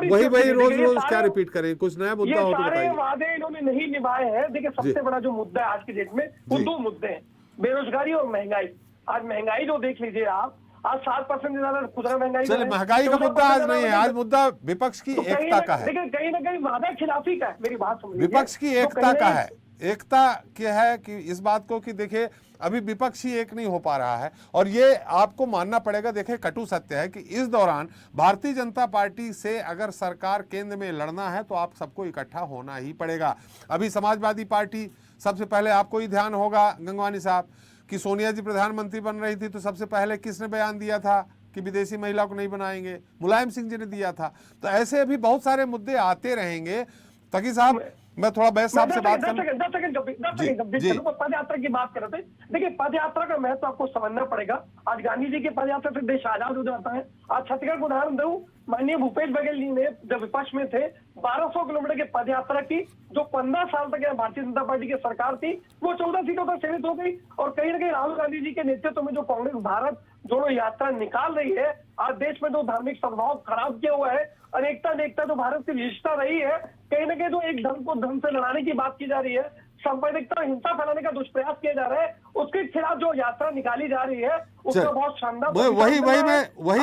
वही रोज क्या रिपीट करें? कुछ नया मुद्दा हो तो बताइए। वादे इन्होंने नहीं निभाए हैं। देखिए सबसे बड़ा जो मुद्दा है आज की डेट में, वो 2 मुद्दे हैं, बेरोजगारी और महंगाई। आज महंगाई जो देख लीजिए आप, आज 7% से ज्यादा खुदरा महंगाई। चलिए, महंगाई का मुद्दा आज नहीं है, आज मुद्दा विपक्ष की एकता का है। लेकिन कहीं ना कहीं वादा खिलाफी का है। मेरी बात सुनिए, विपक्ष की एकता का है। एकता क्या है कि इस बात को कि देखिए अभी विपक्ष ही एक नहीं हो पा रहा है, और ये आपको मानना पड़ेगा। देखिए कटु सत्य है कि इस दौरान भारतीय जनता पार्टी से अगर सरकार केंद्र में लड़ना है तो आप सबको इकट्ठा होना ही पड़ेगा। अभी समाजवादी पार्टी, सबसे पहले आपको ही ध्यान होगा गंगवानी साहब कि सोनिया जी प्रधानमंत्री बन रही थी तो सबसे पहले किसने बयान दिया था कि विदेशी महिला को नहीं बनाएंगे? मुलायम सिंह जी ने दिया था। तो ऐसे अभी बहुत सारे मुद्दे आते रहेंगे। तकी साहब, मैं थोड़ा बैस साहब से बात करूं। 10 सेकंड पद यात्रा की बात कर रहे थे। देखिए पद यात्रा का महत्व आपको समझना पड़ेगा। आज गांधी जी की पद यात्रा से देश आजाद हो जाता है। आज छत्तीसगढ़ को उदाहरण दूं, माननीय भूपेश बघेल जी ने जब विपक्ष में थे 1200 किलोमीटर की पद यात्रा की, जो 15 साल तक भारतीय जनता पार्टी की सरकार थी वो 14 सीटों तक सीमित हो गई। और कहीं ना कहीं राहुल गांधी जी के नेतृत्व में जो कांग्रेस भारत जोड़ो यात्रा निकाल रही है, आज देश में जो धार्मिक सद्भाव खराब किया हुआ है, अनेकता जो भारत की विशेषता रही है, कहीं ना कहीं जो एक धर्म को धर्म से लड़ाने की बात की जा रही है, सांप्रदायिकता हिंसा फैलाने का दुष्प्रयास किया जा रहा है, उसके खिलाफ जो यात्रा निकाली जा रही है उसका बहुत शानदार। वही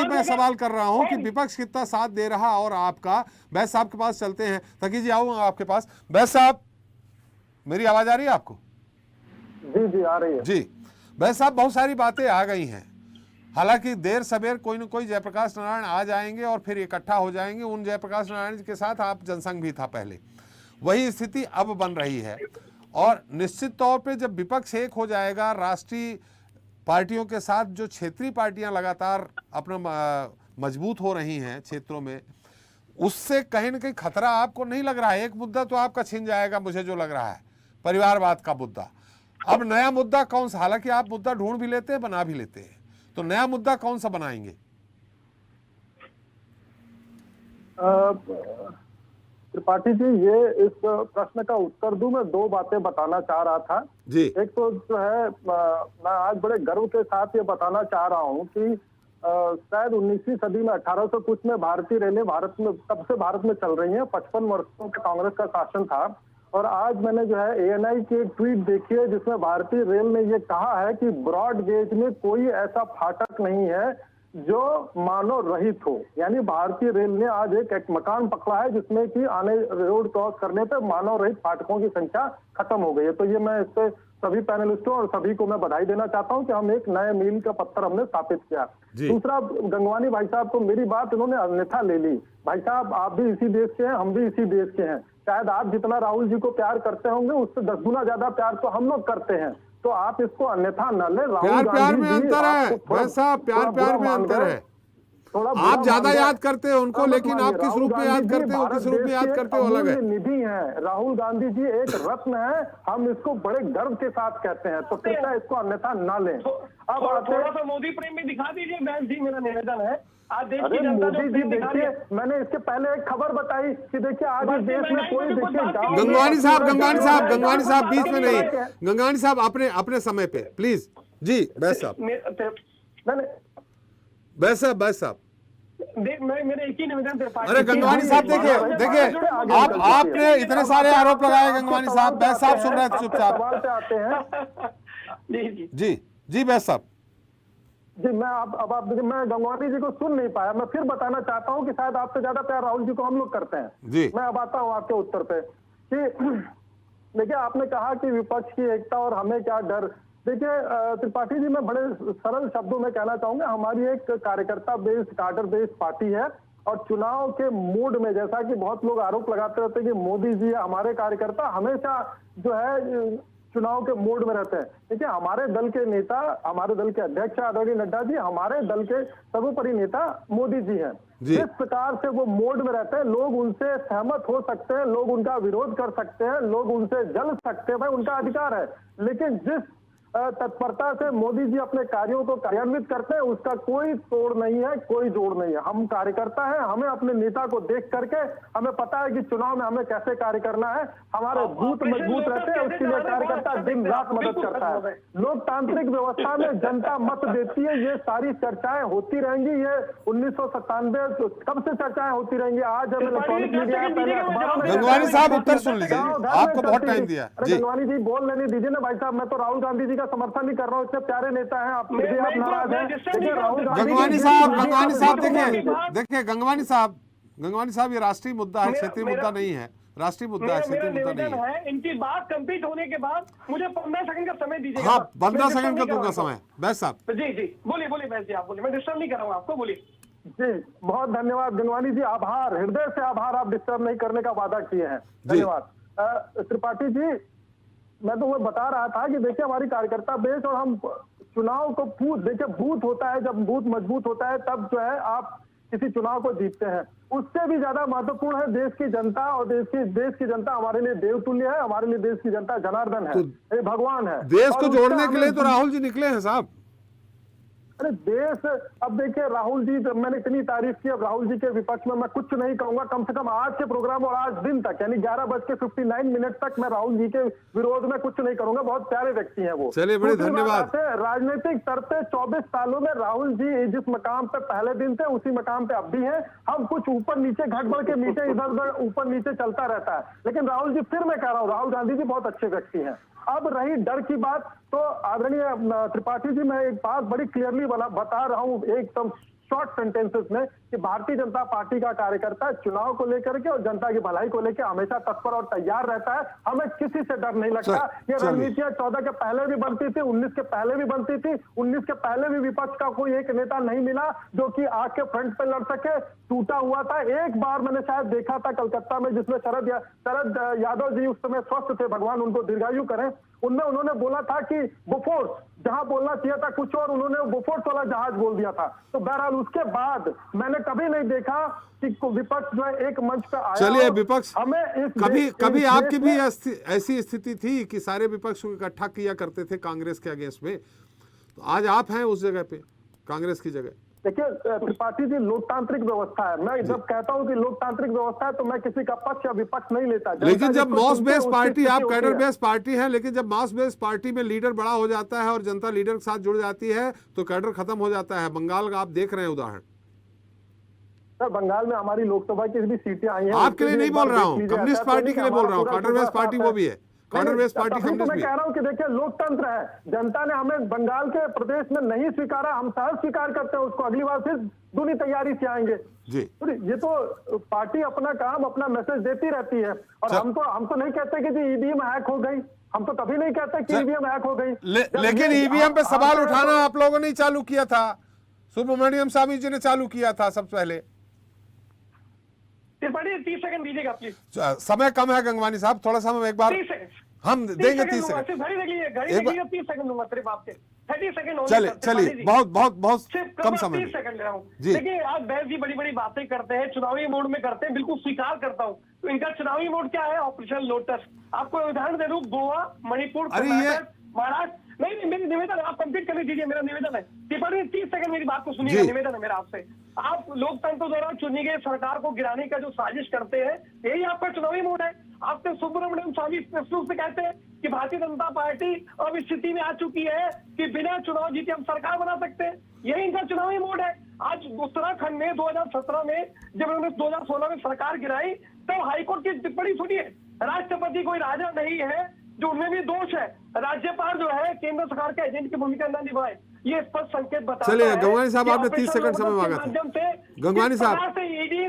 मैं सवाल कर रहा हूं कि विपक्ष कितना साथ दे रहा। और आपका बैस साहब के पास चलते हैं। तकी जी आऊंगा आपके पास। बैस साहब, मेरी आवाज आ रही है आपको? जी आ रही है। जी बैस साहब, बहुत सारी बातें आ गई हैं। हालांकि देर सवेर कोई न कोई जयप्रकाश नारायण आ जाएंगे और फिर इकट्ठा हो जाएंगे। उन जयप्रकाश नारायण के साथ आप जनसंघ भी था पहले, वही स्थिति अब बन रही है। और निश्चित तौर पे जब विपक्ष एक हो जाएगा राष्ट्रीय पार्टियों के साथ, जो क्षेत्रीय पार्टियां लगातार अपना मजबूत हो रही हैं क्षेत्रों में, उससे कहीं ना कहीं खतरा आपको नहीं लग रहा है? एक मुद्दा तो आपका छिन जाएगा, मुझे जो लग रहा है, परिवारवाद का मुद्दा। अब नया मुद्दा कौन सा? हालांकि आप मुद्दा ढूंढ भी लेते हैं, बना भी लेते हैं, तो नया मुद्दा कौन सा बनाएंगे? त्रिपाठी जी, ये इस प्रश्न का उत्तर दूं, मैं दो बातें बताना चाह रहा था जी। एक तो जो है, मैं आज बड़े गर्व के साथ ये बताना चाह रहा हूं कि शायद 19वीं सदी में 1800 कुछ में भारतीय रेलें भारत में तब से भारत में चल रही हैं। 55 वर्षों का कांग्रेस का शासन था, और आज मैंने जो है ANI की एक ट्वीट देखी है जिसमें भारतीय रेल ने ये कहा है कि ब्रॉड गेज में कोई ऐसा फाटक नहीं है जो मानव रहित हो। यानी भारतीय रेल ने आज एक मकान पकड़ा है जिसमें कि आने रोड क्रॉस करने पे मानव रहित फाटकों की संख्या खत्म हो गई है। तो ये मैं इससे सभी पैनलिस्टों और सभी को मैं बधाई देना चाहता हूं कि हम एक नए मील का पत्थर हमने स्थापित किया। दूसरा, गंगवानी भाई साहब को मेरी बात इन्होंने अन्यथा ले ली। भाई साहब, आप भी इसी देश के हैं, हम भी इसी देश के हैं। शायद आप जितना राहुल जी को प्यार करते होंगे उससे 10 गुना ज्यादा प्यार तो हम लोग करते हैं, तो आप इसको अन्यथा न ले। प्यार में अंतर है भाई साहब, प्यार में अंतर है। आप ज्यादा याद करते हैं उनको, लेकिन आप किस रूप में याद करते हो, किस रूप में याद करते हो अलग है। निधि है राहुल गांधी जी, एक रत्न है, हम इसको बड़े गर्व के साथ कहते हैं, तो कृपया इसको अन्यथा ना लें। अब थोड़ा सा मोदी प्रेम में दिखा दीजिए बैस जी, मेरा निवेदन है। आज देश की जनता मोदी जी देखिए, मैंने इसके पहले एक खबर बताई कि देखिए आज इस देश में कोई देखिए। गंगवानी साहब बीच में नहीं, गंगवानी साहब अपने समय पे प्लीज। जी बैस साहब, बैस साहब, मेरे एक ही निवेदन थे। अरे गंगवानी साहब देखिए आपने इतने सारे आरोप लगाए गंगवानी साहब। बैस साहब सुन रहे थे चुपचाप। आते हैं जी बैस साहब जी। मैं गंगवानी जी को सुन नहीं पाया। मैं फिर बताना चाहता हूं कि शायद आपसे ज्यादा प्यार राहुल जी को हम लोग करते हैं जी। मैं अब आता हूं आपके उत्तर पे कि देखिए, आपने कहा कि विपक्ष की एकता और हमें क्या डर। देखिए त्रिपाठी जी, मैं बड़े सरल शब्दों में कहना चाहूंगा, हमारी एक कार्यकर्ता बेस्ड, कार्डर बेस्ड पार्टी है, और चुनाव के मूड में, जैसा कि बहुत लोग आरोप लगाते रहते हैं कि मोदी जी या हमारे कार्यकर्ता हमेशा जो है चुनाव के मूड में रहते हैं। देखिए, हमारे दल के नेता, हमारे दल के अध्यक्ष आदरणीय नड्डा जी, हमारे दल के सर्वोपरि नेता मोदी जी हैं। जिस प्रकार से वो मोड में रहते हैं, लोग उनसे सहमत हो सकते हैं, लोग उनका विरोध कर सकते हैं, लोग उनसे जल सकते हैं, भाई उनका अधिकार है। लेकिन जिस तत्परता से मोदी जी अपने कार्यों को कार्यान्वित करते हैं, उसका कोई तोड़ नहीं है, कोई जोड़ नहीं है। हम कार्यकर्ता हैं, हमें अपने नेता को देख करके हमें पता है कि चुनाव में हमें कैसे कार्य करना है। हमारे बूथ मजबूत रहते हैं, उसके लिए कार्यकर्ता दिन रात मदद करता है। लोकतांत्रिक व्यवस्था में जनता मत देती है, ये सारी चर्चाएं होती रहेंगी। ये 1997 कब से चर्चाएं होती रहेंगी। आज हमें इलेक्ट्रॉनिक मीडिया, पहले अखबारों में। गंगवानी साहब उत्तर सुन लीजिए, आपको बहुत टाइम दिया। गंगवानी जी बोल लेने दीजिए ना भाई साहब। मैं तो राहुल गांधी जी समर्थन नहीं कर रहा हूँ, इतने प्यारे नेता हैं आप, फिर भी आप नाराज हैं। गंगवानी साहब देखिए गंगवानी साहब, ये राष्ट्रीय मुद्दा है, क्षेत्रीय मुद्दा नहीं है। राष्ट्रीय मुद्दा है, क्षेत्रीय मुद्दा नहीं है। इनकी बात कंप्लीट होने के बाद मुझे 15 सेकंड का समय दीजिए। हाँ, 15 सेकंड का दूंगा समय। बैस साहब जी बोलिए बैस जी, आप बोलिए, मैं डिस्टर्ब नहीं कर रहा हूँ आपको, बोलिए। जी बहुत धन्यवाद गंगवानी जी, आभार, हृदय से आभार, आप डिस्टर्ब नहीं करने का वादा किए हैं, धन्यवाद। त्रिपाठी जी, मैं तो वो बता रहा था कि देखिए हमारी कार्यकर्ता बेस, और हम चुनाव को देखिए बूथ होता है, जब बूथ मजबूत होता है तब जो है आप किसी चुनाव को जीतते हैं। उससे भी ज्यादा महत्वपूर्ण है देश की जनता, और देश की जनता हमारे लिए देवतुल्य है, हमारे लिए देश की जनता जनार्दन है, ये भगवान है। देश को जोड़ने के लिए तो राहुल जी निकले हैं साहब। अरे देश, अब देखिए राहुल जी, मैंने इतनी तारीफ की, अब राहुल जी के विपक्ष में मैं कुछ नहीं कहूंगा। कम से कम आज के प्रोग्राम और आज दिन तक, यानी 11:59 तक मैं राहुल जी के विरोध में कुछ नहीं करूंगा। बहुत प्यारे व्यक्ति हैं वो। चलिए, बड़े धन्यवाद। राजनीतिक स्तर पे 24 सालों में राहुल जी जिस मकाम पे पहले दिन थे, उसी मकाम पे अब भी हैं। हम कुछ ऊपर नीचे, घट बढ़ के नीचे, इधर उधर ऊपर नीचे चलता रहता है, लेकिन राहुल जी, फिर मैं कह रहा हूँ, राहुल गांधी जी बहुत अच्छे व्यक्ति हैं। अब रही डर की बात, तो आदरणीय त्रिपाठी जी, मैं एक बात बड़ी क्लियरली बता रहा हूँ, एकदम शॉर्ट सेंटेंसेस में कि भारतीय जनता पार्टी का कार्यकर्ता चुनाव को लेकर के और जनता की भलाई को लेकर हमेशा तत्पर और तैयार रहता है। हमें किसी से डर नहीं लगता। ये रणनीतियां 14 के पहले भी बनती थी, 19 के पहले भी बनती थी। 19 के पहले भी विपक्ष का कोई एक नेता नहीं मिला जो कि आके फ्रंट पे लड़ सके, टूटा हुआ था। एक बार मैंने शायद देखा था कलकत्ता में, जिसमें शरद यादव जी उस समय स्वस्थ थे, भगवान उनको दीर्घायु करें, उनमें उन्होंने बोला था कि बोफोर्स, जहां बोलना चाहिए था कुछ और, उन्होंने बोफोर्स वाला जहाज बोल दिया था। तो बहरहाल उसके बाद मैंने कभी नहीं देखा कि विपक्ष जो है एक मंच पे आया। चलिए, विपक्ष हमें इस कभी आपकी भी ऐसी स्थिति थी कि सारे विपक्ष को इकट्ठा किया करते थे कांग्रेस के अगेंस्ट में, तो आज आप हैं उस जगह पे, कांग्रेस की जगह। देखिए त्रिपाठी जी, लोकतांत्रिक व्यवस्था है। मैं जब कहता हूं कि लोकतांत्रिक व्यवस्था है तो मैं किसी का पक्ष या विपक्ष नहीं लेता। लेकिन जब मास बेस्ड पार्टी, आप कैडर बेस्ड पार्टी है, लेकिन जब मास बेस्ड पार्टी में लीडर बड़ा हो जाता है और जनता लीडर के साथ जुड़ जाती है तो कैडर खत्म हो जाता है। बंगाल का आप देख रहे हैं उदाहरण। सर, बंगाल में हमारी लोकसभा की भी सीटें आई हैं। आपके लिए नहीं बोल रहा हूँ, कम्युनिस्ट पार्टी के लिए बोल रहा हूँ। कैडर बेस्ड पार्टी वो भी है, कैडर बेस्ड पार्टी तो कम्युनिस्ट मैं भी कह है। रहा हूं कि देखिए लोकतंत्र है, जनता ने हमें बंगाल के प्रदेश में नहीं स्वीकारा, हम सहज स्वीकार करते हैं उसको, अगली बार फिर दूनी तैयारी से आएंगे जी। तो ये तो पार्टी अपना काम, अपना मैसेज देती रहती है। और हम तो नहीं कहते कि जी ईवीएम हैक हो गई, हम तो कभी नहीं कहते कि ईवीएम हैक हो गई। लेकिन ईवीएम पे सवाल उठाना आप लोगों ने चालू किया था, सुब्रमण्यम स्वामी जी ने चालू किया था सबसे पहले। 30 सेकंड दीजिएगा प्लीज। समय कम है गंगवानी साहब, थोड़ा सा हम एक बार 30 सेकंड हम देंगे 30 सेकंड। 30 सेकंड दूंगा सिर्फ आपके, 30 सेकंड। चलिए बहुत कम समय 30 सेकंड ले रहा हूँ। जी। देखिए आज बैस जी बड़ी बड़ी बातें करते हैं, चुनावी मोड में करते हैं, बिल्कुल स्वीकार करता हूँ। तो इनका चुनावी मोड क्या है? Operation lotus. आपको उदाहरण दे दूं, गोवा, मणिपुर, कर्नाटक, महाराष्ट्र। नहीं, मेरी निवेदन, आप कंप्लीट करने दीजिए, मेरा निवेदन है। 30 सेकंड मेरी बात को सुनिएगा, निवेदन है मेरा आपसे। आप लोकतंत्र द्वारा चुनी गई सरकार को गिराने का जो साजिश करते हैं, यही आपका चुनावी मोड है। आपके सुब्रमण्यम स्वामी स्पष्ट रूप से कहते हैं कि भारतीय जनता पार्टी अब स्थिति में आ चुकी है कि बिना चुनाव जीते हम सरकार बना सकते हैं। यही इनका चुनावी मोड है। आज उत्तराखंड में 2017 में जब उन्होंने 2016 में सरकार गिराई, तब हाईकोर्ट की टिप्पणी सुनिए, राष्ट्रपति कोई राजा नहीं है, जो उनमें भी दोष है। राज्यपाल जो है केंद्र सरकार के एजेंट की भूमिका न निभाए, ये स्पष्ट संकेत बताता है। चलिए गंगवानी साहब, आपने 30 सेकंड समय मांगा था।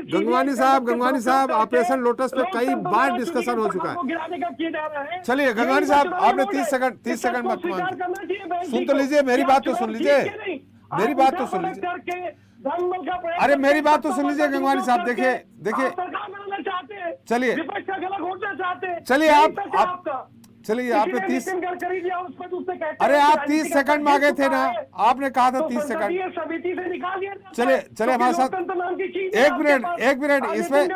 गंगवानी साहब ऑपरेशन लोटस पे कई बार डिस्कशन हो चुका है। चलिए गंगवानी साहब, आपने 30 सेकंड मत मांगिए। सुन तो लीजिए, मेरी बात तो सुन लीजिए, मेरी बात तो सुन लीजिए। अरे मेरी बात तो सुन लीजिए गंगवानी साहब। देखिए चलिए चलिए आपने 30, अरे आप 30 सेकंड मांगे थे ना, आपने कहा था 30 सेकंड। चलिए हमारे साथ एक मिनट इसमें।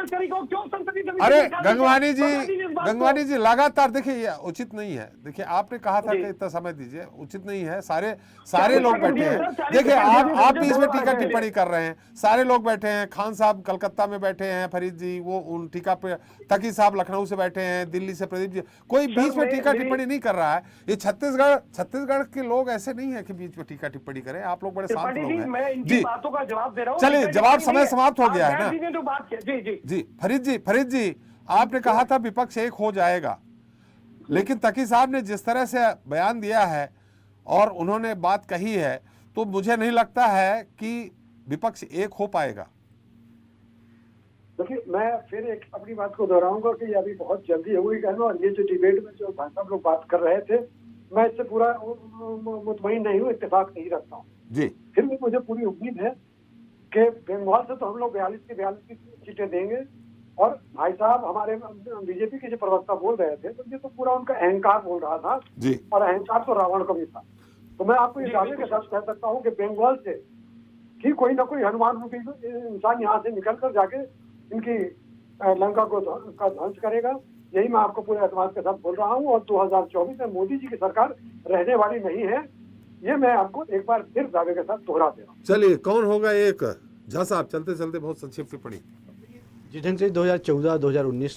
अरे गंगवानी जी लगातार, देखिए ये उचित नहीं है। देखिए आपने कहा था कि इतना समय दीजिए, उचित नहीं है। सारे लोग बैठे हैं। देखिए आप भी इसमें टीका टिप्पणी कर रहे हैं, सारे लोग बैठे हैं। खान साहब कलकत्ता में बैठे हैं, फरीद जी वो उन टीका पे, तकी साहब लखनऊ से बैठे हैं, दिल्ली से प्रदीप जी, कोई बीच में टीका टिप्पणी नहीं कर रहा है। ये छत्तीसगढ़ के लोग ऐसे नहीं है कि बीच में टीका टिप्पणी करें। आप लोग बड़े शांत लोग हैं जी। बातों का जवाब दे रहा हूं। चलिए जवाब, समय समाप्त हो गया है ना जो बात किया। जी फरीद जी आपने कहा था विपक्ष एक हो जाएगा, लेकिन तकी साहब ने जिस तरह से बयान दिया है और उन्होंने बात कही है, तो मुझे नहीं लगता है कि विपक्ष एक हो पाएगा। देखिए मैं फिर एक अपनी बात को दोहराऊंगा कि अभी बहुत जल्दी हुई कहना, और ये जो डिबेट में जो भाई साहब लोग बात कर रहे थे, मैं इससे पूरा मुतमईन नहीं हूँ, इत्तेफाक नहीं रखता हूँ जी। फिर भी मुझे पूरी उम्मीद है कि बंगाल से तो हम लोग 42 की सीटें देंगे। और भाई साहब हमारे बीजेपी के जो प्रवक्ता बोल रहे थे, तो ये तो पूरा उनका अहंकार बोल रहा था जी। और अहंकार तो रावण का भी था। तो मैं आपको इस दावे के साथ कह सकता हूँ कि बंगाल से कि कोई ना कोई हनुमान रूपी इंसान यहाँ से निकल कर जाके इनकी लंका को का ध्वंस करेगा। यही मैं आपको पूरे एतमाद के साथ बोल रहा हूँ। और 2024 में मोदी जी की सरकार रहने वाली नहीं है, ये मैं आपको एक बार फिर दावे के साथ दोहरा दे रहा हूँ। चलिए कौन होगा एक? झा साहब चलते चलते बहुत संक्षिप्त टिप्पणी। जिस ढंग से 2014-2019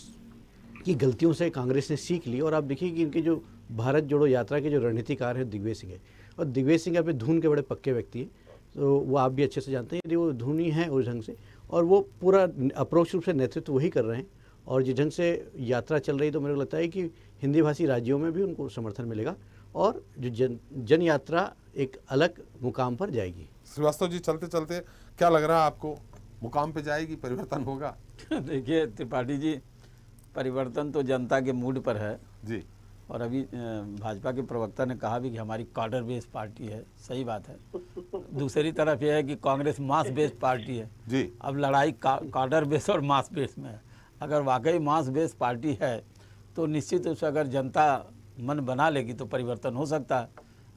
की गलतियों से कांग्रेस ने सीख ली, और आप देखिए कि इनके जो भारत जोड़ो यात्रा के जो रणनीतिकार है दिग्विजय सिंह है, और दिग्विजय सिंह यहाँ पे धुन के बड़े पक्के व्यक्ति हैं, तो वो आप भी अच्छे से जानते हैं। यदि वो धुनी है उस ढंग से, और वो पूरा अप्रोच रूप से नेतृत्व वही कर रहे हैं, और जिस ढंग से यात्रा चल रही, तो मेरे को लगता है कि हिंदी भाषी राज्यों में भी उनको समर्थन मिलेगा, और जो जन यात्रा एक अलग मुकाम पर जाएगी। श्रीवास्तव जी, चलते चलते क्या लग रहा है आपको, मुकाम पे जाएगी, परिवर्तन होगा? देखिए त्रिपाठी जी, परिवर्तन तो जनता के मूड पर है जी। और अभी भाजपा के प्रवक्ता ने कहा भी कि हमारी कार्डर बेस्ड पार्टी है, सही बात है। दूसरी तरफ यह है कि कांग्रेस मास बेस्ड पार्टी है जी। अब लड़ाई कार्डर बेस्ड और मास बेस्ड में है। अगर वाकई मास बेस्ड पार्टी है तो निश्चित रूप से अगर जनता मन बना लेगी तो परिवर्तन हो सकता है,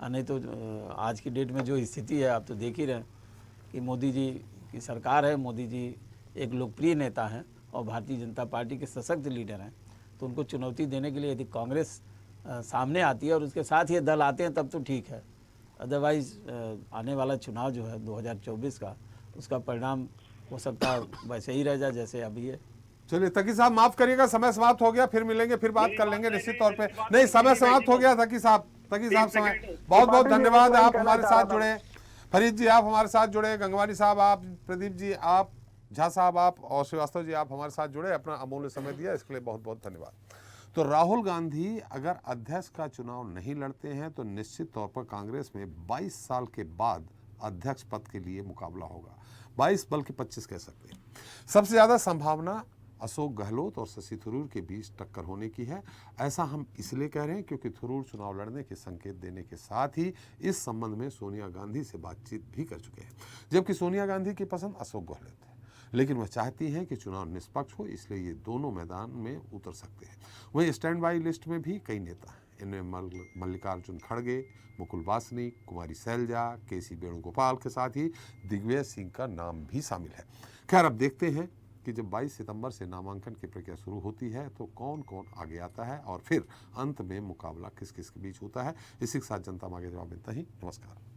नहीं तो आज की डेट में जो स्थिति है आप तो देख ही रहे हैं कि मोदी जी की सरकार है, मोदी जी एक लोकप्रिय नेता हैं और भारतीय जनता पार्टी के सशक्त लीडर हैं, तो उनको चुनौती देने के लिए यदि कांग्रेस सामने आती है और उसके साथ ये दल आते हैं तब तो ठीक है। अदरवाइज आने वाला चुनाव जो है 2024 का, उसका परिणाम हो सकता है वैसे ही रह जाए जैसे अभी है। चलिए तकी साहब, माफ करिएगा, समय समाप्त हो गया, फिर मिलेंगे, फिर बात कर लेंगे निश्चित तौर पे। नहीं, समय समाप्त हो गया तकी साहब, समय। बहुत बहुत धन्यवाद, आप हमारे साथ जुड़े। फरीद जी आप हमारे साथ जुड़े, गंगवानी साहब आप, प्रदीप जी आप, झा साहब आप और श्रीवास्तव जी आप हमारे साथ जुड़े, अपना अमूल्य समय दिया, इसके लिए बहुत बहुत धन्यवाद। तो राहुल गांधी अगर अध्यक्ष का चुनाव नहीं लड़ते हैं तो निश्चित तौर पर कांग्रेस में 22 साल के बाद अध्यक्ष पद के लिए मुकाबला होगा। 22 बल्कि 25 कह सकते हैं। सबसे ज्यादा संभावना अशोक गहलोत और शशि थरूर के बीच टक्कर होने की है। ऐसा हम इसलिए कह रहे हैं क्योंकि थरूर चुनाव लड़ने के संकेत देने के साथ ही इस संबंध में सोनिया गांधी से बातचीत भी कर चुके हैं, जबकि सोनिया गांधी की पसंद अशोक गहलोत है, लेकिन वह चाहती हैं कि चुनाव निष्पक्ष हो, इसलिए ये दोनों मैदान में उतर सकते हैं। वहीं स्टैंड बाई लिस्ट में भी कई नेता हैं, इनमें मल्लिकार्जुन खड़गे, मुकुल वासनिक, कुमारी सैलजा, केसी वेणुगोपाल के साथ ही दिग्विजय सिंह का नाम भी शामिल है। खैर अब देखते हैं कि जब 22 सितंबर से नामांकन की प्रक्रिया शुरू होती है तो कौन कौन आगे आता है और फिर अंत में मुकाबला किस किस के बीच होता है। इसी के साथ जनता मांगे जवाब मिलता ही। नमस्कार।